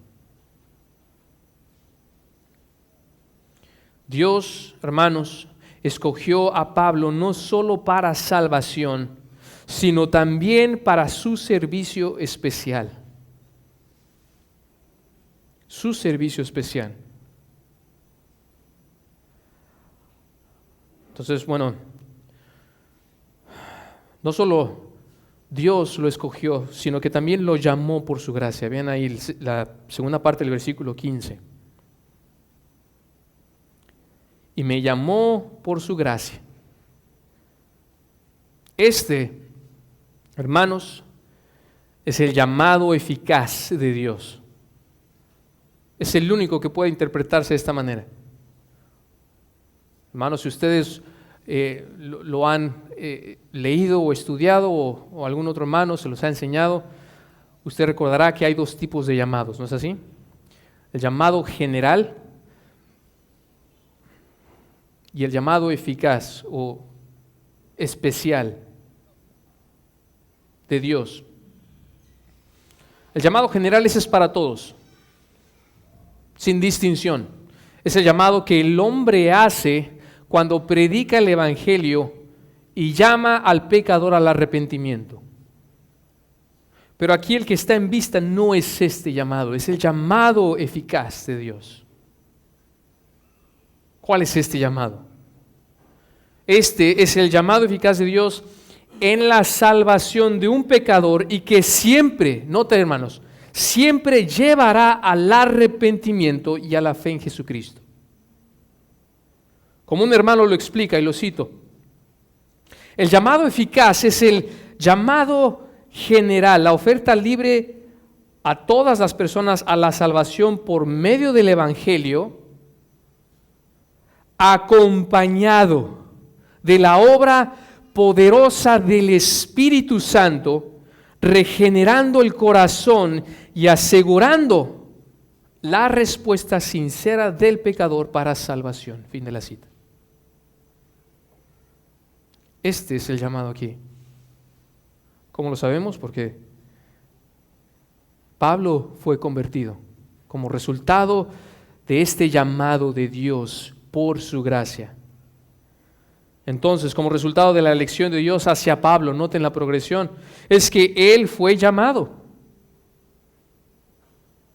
Dios, hermanos, escogió a Pablo no solo para salvación, sino también para su servicio especial. Su servicio especial. Entonces, bueno, no solo Dios lo escogió, sino que también lo llamó por su gracia. Vean ahí la segunda parte del versículo 15. Y me llamó por su gracia. Hermanos, es el llamado eficaz de Dios. Es el único que puede interpretarse de esta manera. Hermanos, si ustedes lo han leído o estudiado o algún otro hermano se los ha enseñado, usted recordará que hay dos tipos de llamados, ¿no es así? El llamado general y el llamado eficaz o especial de Dios. El llamado general ese es para todos, sin distinción. Es el llamado que el hombre hace cuando predica el evangelio y llama al pecador al arrepentimiento. Pero aquí el que está en vista no es este llamado, es el llamado eficaz de Dios. ¿Cuál es este llamado? Este es el llamado eficaz de Dios en la salvación de un pecador y que siempre, noten hermanos, siempre llevará al arrepentimiento y a la fe en Jesucristo. Como un hermano lo explica y lo cito, el llamado eficaz es el llamado general, la oferta libre a todas las personas a la salvación por medio del evangelio, acompañado de la obra poderosa del Espíritu Santo, regenerando el corazón y asegurando la respuesta sincera del pecador para salvación. Fin de la cita. Este es el llamado aquí. ¿Cómo lo sabemos? Porque Pablo fue convertido como resultado de este llamado de Dios por su gracia. Entonces, como resultado de la elección de Dios hacia Pablo, noten la progresión, es que él fue llamado.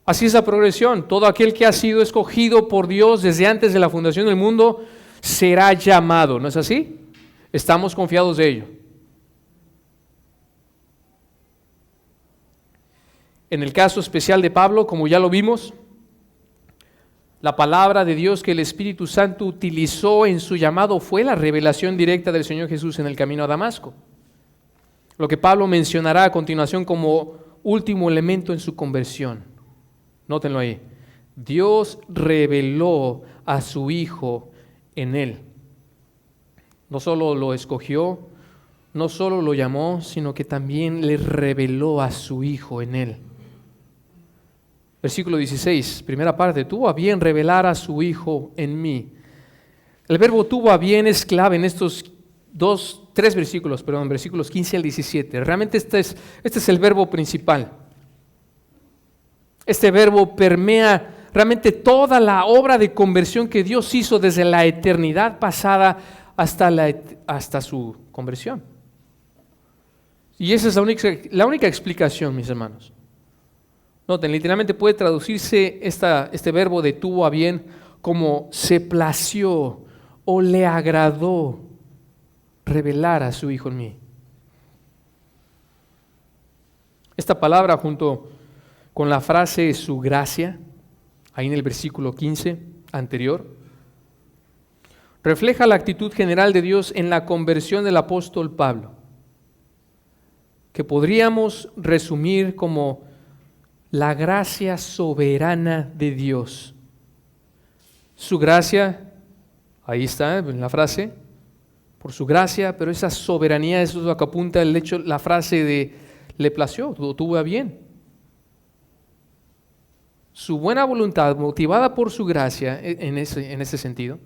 Así es la progresión. Todo aquel que ha sido escogido por Dios desde antes de la fundación del mundo será llamado. ¿No es así? Estamos confiados de ello. En el caso especial de Pablo, como ya lo vimos, la palabra de Dios que el Espíritu Santo utilizó en su llamado fue la revelación directa del Señor Jesús en el camino a Damasco. Lo que Pablo mencionará a continuación como último elemento en su conversión. Nótenlo ahí. Dios reveló a su Hijo en él. No solo lo escogió, no solo lo llamó, sino que también le reveló a su Hijo en él. Versículo 16, primera parte, tuvo a bien revelar a su Hijo en mí. El verbo tuvo a bien es clave en estos tres versículos, versículos 15 al 17. Realmente este es el verbo principal. Este verbo permea realmente toda la obra de conversión que Dios hizo desde la eternidad pasada hasta su conversión. Y esa es la única explicación, mis hermanos. Noten, literalmente puede traducirse este verbo de tuvo a bien como se plació o le agradó revelar a su Hijo en mí. Esta palabra junto con la frase su gracia, ahí en el versículo 15 anterior, refleja la actitud general de Dios en la conversión del apóstol Pablo, que podríamos resumir como la gracia soberana de Dios. Su gracia, ahí está en la frase, por su gracia, pero esa soberanía, eso es lo que apunta el hecho, la frase de le plació, tuvo a bien. Su buena voluntad, motivada por su gracia, en ese sentido,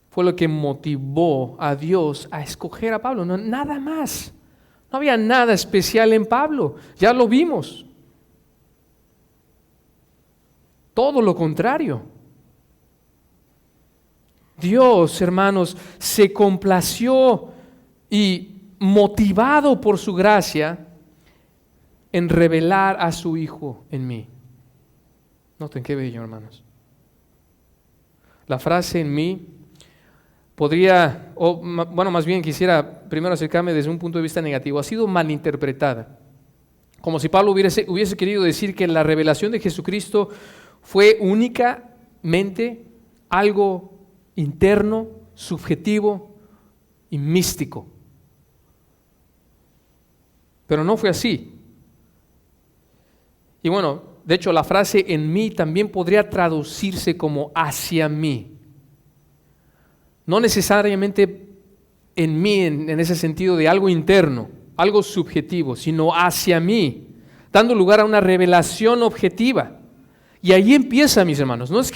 fue lo que motivó a Dios a escoger a Pablo, no, nada más. No había nada especial en Pablo, ya lo vimos. Todo lo contrario. Dios, hermanos, se complació y motivado por su gracia en revelar a su Hijo en mí. Noten qué bello, hermanos. La frase en mí podría, más bien quisiera primero acercarme desde un punto de vista negativo. Ha sido malinterpretada. Como si Pablo hubiese querido decir que la revelación de Jesucristo fue únicamente algo interno, subjetivo y místico. Pero no fue así. Y bueno, de hecho la frase en mí también podría traducirse como hacia mí. No necesariamente en mí, en ese sentido de algo interno, algo subjetivo, sino hacia mí, dando lugar a una revelación objetiva. Y ahí empieza, mis hermanos. No es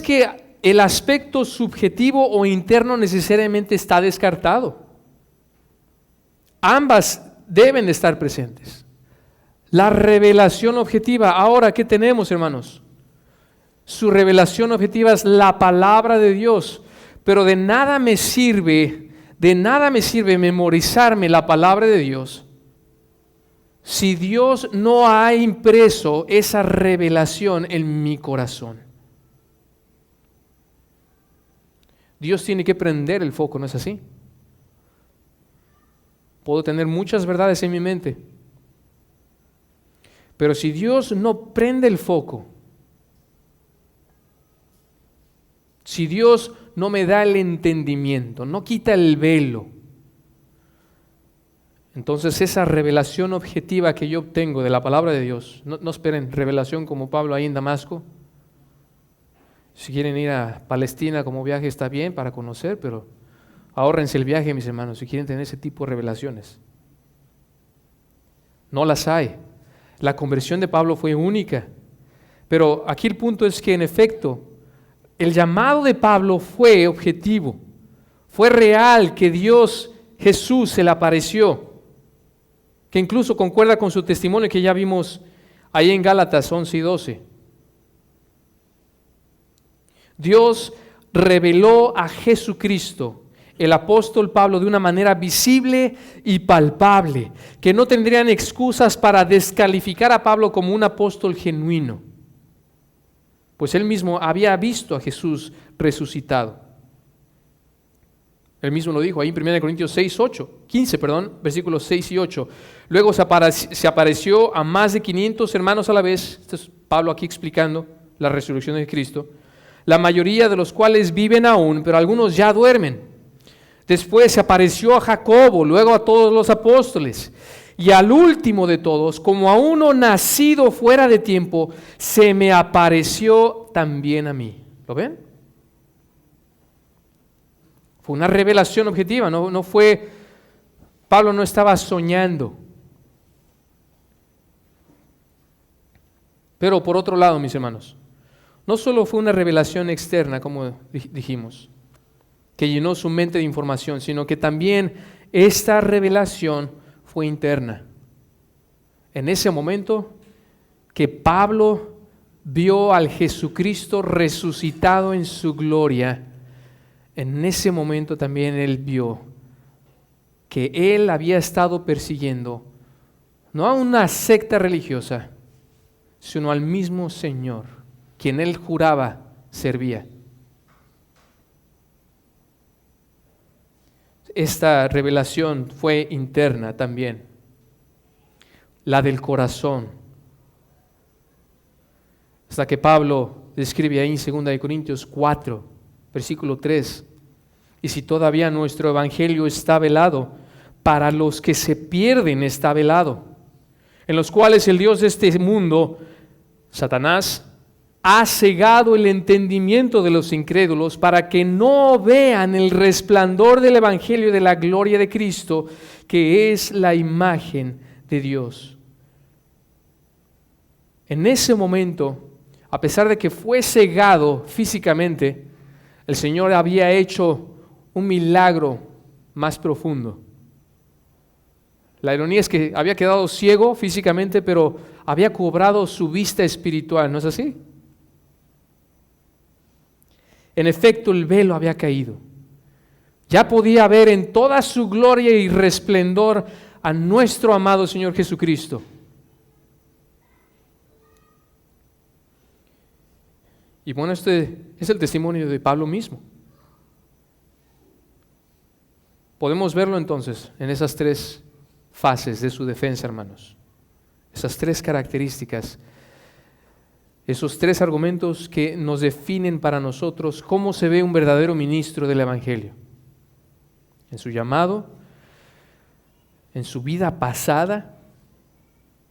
que el aspecto subjetivo o interno necesariamente está descartado. Ambas deben de estar presentes. La revelación objetiva. Ahora, ¿qué tenemos, hermanos? Su revelación objetiva es la palabra de Dios. Pero de nada me sirve memorizarme la palabra de Dios si Dios no ha impreso esa revelación en mi corazón. Dios tiene que prender el foco, ¿no es así? Puedo tener muchas verdades en mi mente, pero si Dios no prende el foco, si Dios no me da el entendimiento, no quita el velo, entonces esa revelación objetiva que yo obtengo de la palabra de Dios, no esperen revelación como Pablo ahí en Damasco. Si quieren ir a Palestina como viaje está bien para conocer, pero ahórrense el viaje, mis hermanos, si quieren tener ese tipo de revelaciones. No las hay. La conversión de Pablo fue única, pero aquí el punto es que en efecto, el llamado de Pablo fue objetivo, fue real, que Dios, Jesús, se le apareció, que incluso concuerda con su testimonio que ya vimos ahí en Gálatas 11 y 12. Dios reveló a Jesucristo, el apóstol Pablo, de una manera visible y palpable, que no tendrían excusas para descalificar a Pablo como un apóstol genuino, pues él mismo había visto a Jesús resucitado. Él mismo lo dijo ahí en 1 Corintios 15, versículos 6 y 8. Luego se apareció a más de 500 hermanos a la vez. Este es Pablo aquí explicando la resurrección de Cristo. La mayoría de los cuales viven aún, pero algunos ya duermen. Después se apareció a Jacobo, luego a todos los apóstoles. Y al último de todos, como a uno nacido fuera de tiempo, se me apareció también a mí. ¿Lo ven? Fue una revelación objetiva, no fue, Pablo no estaba soñando. Pero por otro lado, mis hermanos, no solo fue una revelación externa, como dijimos, que llenó su mente de información, sino que también esta revelación fue interna. En ese momento que Pablo vio al Jesucristo resucitado en su gloria, en ese momento también él vio que él había estado persiguiendo no a una secta religiosa, sino al mismo Señor, quien él juraba servía. Esta revelación fue interna también, la del corazón. Hasta que Pablo describe ahí en 2 Corintios 4, versículo 3, y si todavía nuestro evangelio está velado, para los que se pierden está velado, en los cuales el Dios de este mundo, Satanás, ha cegado el entendimiento de los incrédulos para que no vean el resplandor del evangelio de la gloria de Cristo, que es la imagen de Dios. En ese momento, a pesar de que fue cegado físicamente, el Señor había hecho un milagro más profundo. La ironía es que había quedado ciego físicamente, pero había cobrado su vista espiritual, ¿no es así? En efecto, el velo había caído. Ya podía ver en toda su gloria y resplendor a nuestro amado Señor Jesucristo. Y bueno, este es el testimonio de Pablo mismo. Podemos verlo entonces en esas tres fases de su defensa, hermanos. Esas tres características, esos tres argumentos que nos definen para nosotros cómo se ve un verdadero ministro del Evangelio. En su llamado, en su vida pasada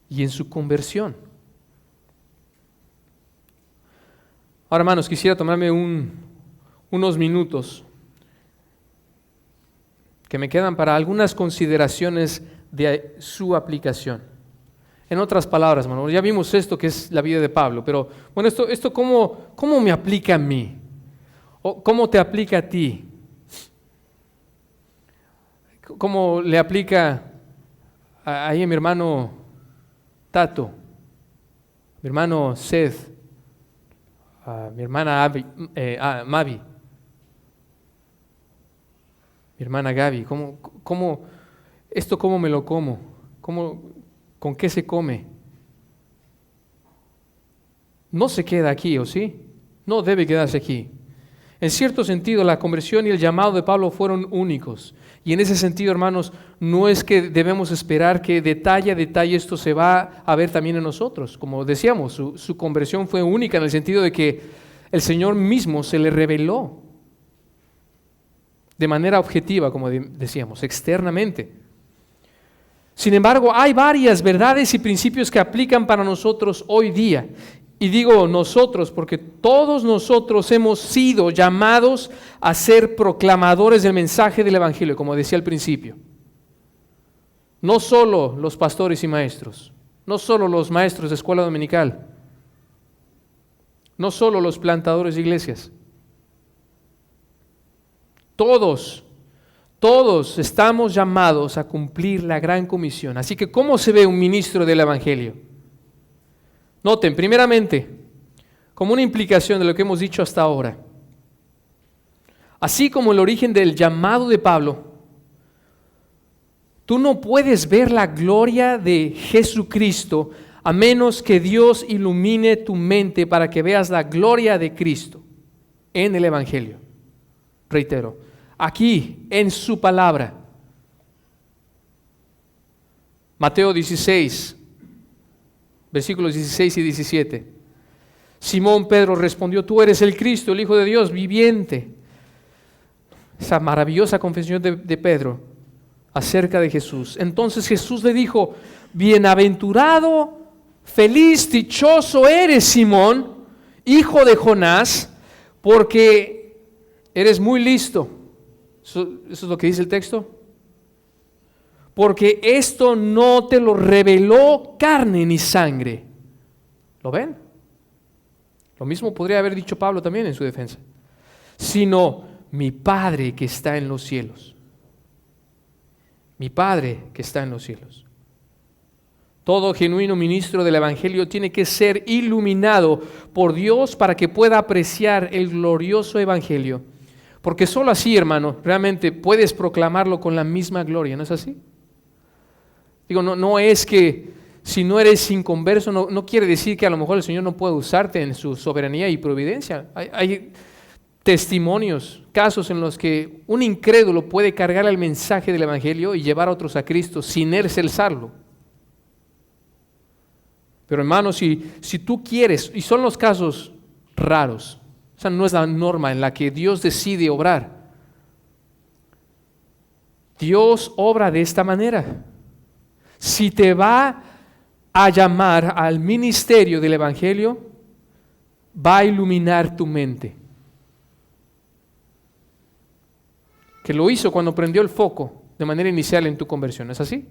y en su conversión. Ahora, hermanos, quisiera tomarme unos minutos que me quedan para algunas consideraciones de su aplicación. En otras palabras, hermano, ya vimos esto que es la vida de Pablo, pero bueno, esto ¿cómo me aplica a mí? ¿O cómo te aplica a ti? ¿Cómo le aplica ahí a mi hermano Tato, mi hermano Seth, a mi hermana Mavi, mi hermana Gaby? ¿Cómo me lo como? ¿Con qué se come? No se queda aquí, ¿o sí? No debe quedarse aquí. En cierto sentido, la conversión y el llamado de Pablo fueron únicos. Y en ese sentido, hermanos, no es que debemos esperar que detalle a detalle esto se va a ver también en nosotros. Como decíamos, su conversión fue única en el sentido de que el Señor mismo se le reveló de manera objetiva, como decíamos, externamente. Sin embargo, hay varias verdades y principios que aplican para nosotros hoy día. Y digo nosotros porque todos nosotros hemos sido llamados a ser proclamadores del mensaje del Evangelio, como decía al principio. No solo los pastores y maestros, no solo los maestros de escuela dominical, no solo los plantadores de iglesias. Todos estamos llamados a cumplir la gran comisión. Así que, ¿cómo se ve un ministro del Evangelio? Noten, primeramente, como una implicación de lo que hemos dicho hasta ahora, así como el origen del llamado de Pablo, tú no puedes ver la gloria de Jesucristo a menos que Dios ilumine tu mente para que veas la gloria de Cristo en el Evangelio. Reitero, aquí en su palabra. Mateo 16, versículos 16 y 17. Simón Pedro respondió: tú eres el Cristo, el Hijo de Dios viviente. Esa maravillosa confesión de Pedro acerca de Jesús. Entonces Jesús le dijo: bienaventurado, feliz, dichoso eres, Simón, hijo de Jonás, porque eres muy listo. ¿Eso es lo que dice el texto? Porque esto no te lo reveló carne ni sangre. ¿Lo ven? Lo mismo podría haber dicho Pablo también en su defensa. Sino mi Padre que está en los cielos. Mi Padre que está en los cielos. Todo genuino ministro del Evangelio tiene que ser iluminado por Dios para que pueda apreciar el glorioso Evangelio. Porque solo así, hermano, realmente puedes proclamarlo con la misma gloria, ¿no es así? Digo, no es que si no eres inconverso, no quiere decir que a lo mejor el Señor no puede usarte en su soberanía y providencia. Hay testimonios, casos en los que un incrédulo puede cargar el mensaje del Evangelio y llevar a otros a Cristo sin él salvarlo. Pero hermano, si tú quieres, y son los casos raros, o sea, no es la norma en la que Dios decide obrar. Dios obra de esta manera. Si te va a llamar al ministerio del Evangelio, va a iluminar tu mente. Que lo hizo cuando prendió el foco de manera inicial en tu conversión, ¿es así?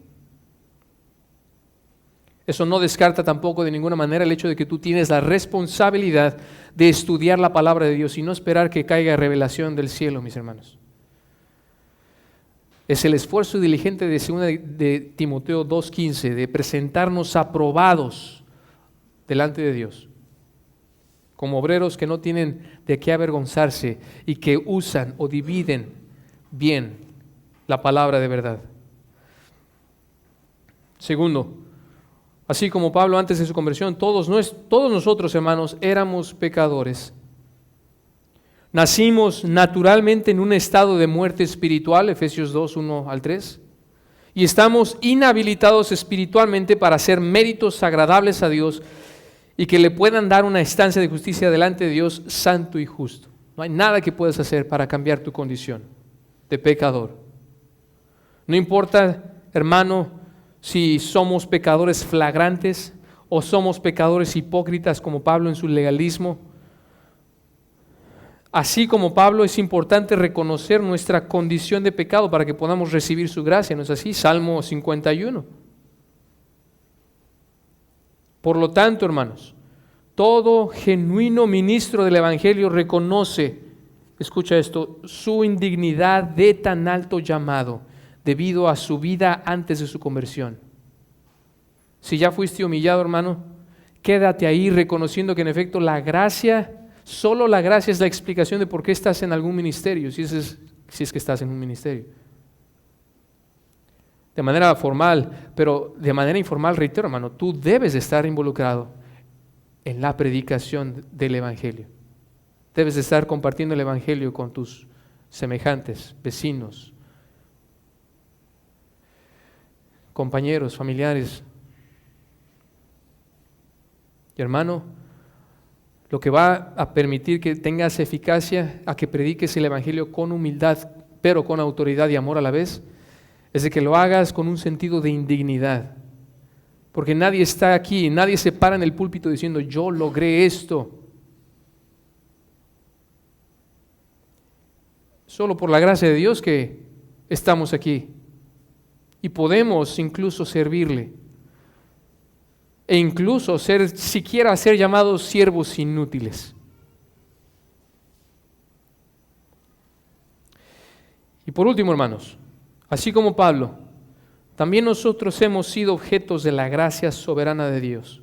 Eso no descarta tampoco de ninguna manera el hecho de que tú tienes la responsabilidad de estudiar la palabra de Dios y no esperar que caiga revelación del cielo, mis hermanos. Es el esfuerzo diligente de 2 de Timoteo 2:15 de presentarnos aprobados delante de Dios, como obreros que no tienen de qué avergonzarse y que usan o dividen bien la palabra de verdad. Segundo, así como Pablo antes de su conversión, todos nosotros, hermanos, éramos pecadores. Nacimos naturalmente en un estado de muerte espiritual, Efesios 2, 1 al 3, y estamos inhabilitados espiritualmente para hacer méritos agradables a Dios y que le puedan dar una estancia de justicia delante de Dios santo y justo. No hay nada que puedas hacer para cambiar tu condición de pecador. No importa, hermano, si somos pecadores flagrantes o somos pecadores hipócritas como Pablo en su legalismo. Así como Pablo, es importante reconocer nuestra condición de pecado para que podamos recibir su gracia, ¿no es así? Salmo 51. Por lo tanto, hermanos, todo genuino ministro del Evangelio reconoce, escucha esto, su indignidad de tan alto llamado debido a su vida antes de su conversión. Si ya fuiste humillado, hermano, quédate ahí reconociendo que en efecto la gracia, solo la gracia es la explicación de por qué estás en algún ministerio, si es que estás en un ministerio. De manera formal, pero de manera informal, reitero, hermano, tú debes de estar involucrado en la predicación del Evangelio. Debes de estar compartiendo el Evangelio con tus semejantes, vecinos, compañeros, familiares. Y hermano, lo que va a permitir que tengas eficacia a que prediques el Evangelio con humildad, pero con autoridad y amor a la vez, es de que lo hagas con un sentido de indignidad. Porque nadie está aquí, nadie se para en el púlpito diciendo, yo logré esto. Solo por la gracia de Dios que estamos aquí. Y podemos incluso servirle. E incluso siquiera ser llamados siervos inútiles. Y por último, hermanos, así como Pablo, también nosotros hemos sido objetos de la gracia soberana de Dios,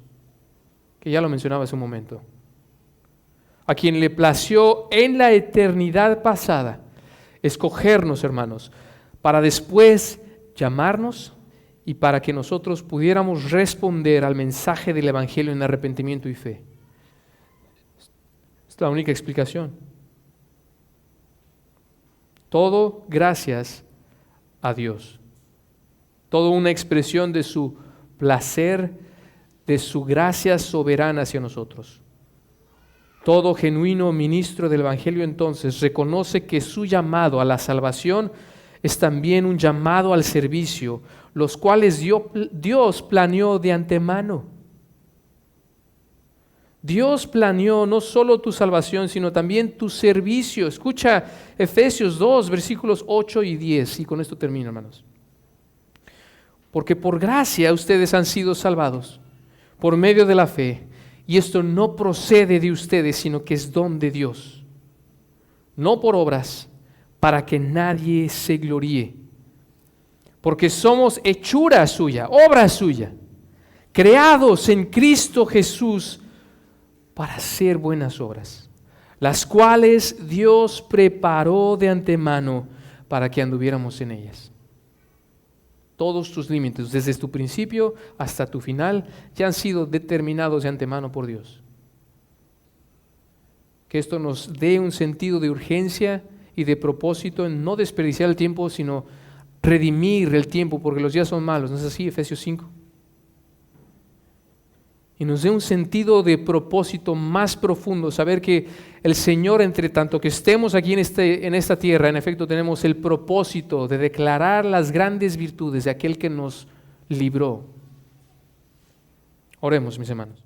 que ya lo mencionaba hace un momento, a quien le plació en la eternidad pasada escogernos, hermanos, para después llamarnos y para que nosotros pudiéramos responder al mensaje del Evangelio en arrepentimiento y fe. Es la única explicación. Todo gracias a Dios. Todo una expresión de su placer, de su gracia soberana hacia nosotros. Todo genuino ministro del Evangelio entonces reconoce que su llamado a la salvación es también un llamado al servicio, los cuales Dios planeó de antemano. Dios planeó no solo tu salvación, sino también tu servicio. Escucha Efesios 2, versículos 8 y 10, y con esto termino, hermanos. Porque por gracia ustedes han sido salvados, por medio de la fe, y esto no procede de ustedes, sino que es don de Dios, no por obras, para que nadie se gloríe. Porque somos hechura suya, obra suya, creados en Cristo Jesús para hacer buenas obras, las cuales Dios preparó de antemano para que anduviéramos en ellas. Todos tus límites, desde tu principio hasta tu final, ya han sido determinados de antemano por Dios. Que esto nos dé un sentido de urgencia y de propósito en no desperdiciar el tiempo, sino redimir el tiempo, porque los días son malos. ¿No es así? Efesios 5. Y nos dé un sentido de propósito más profundo, saber que el Señor, entre tanto que estemos aquí en esta tierra, en efecto tenemos el propósito de declarar las grandes virtudes de aquel que nos libró. Oremos, mis hermanos.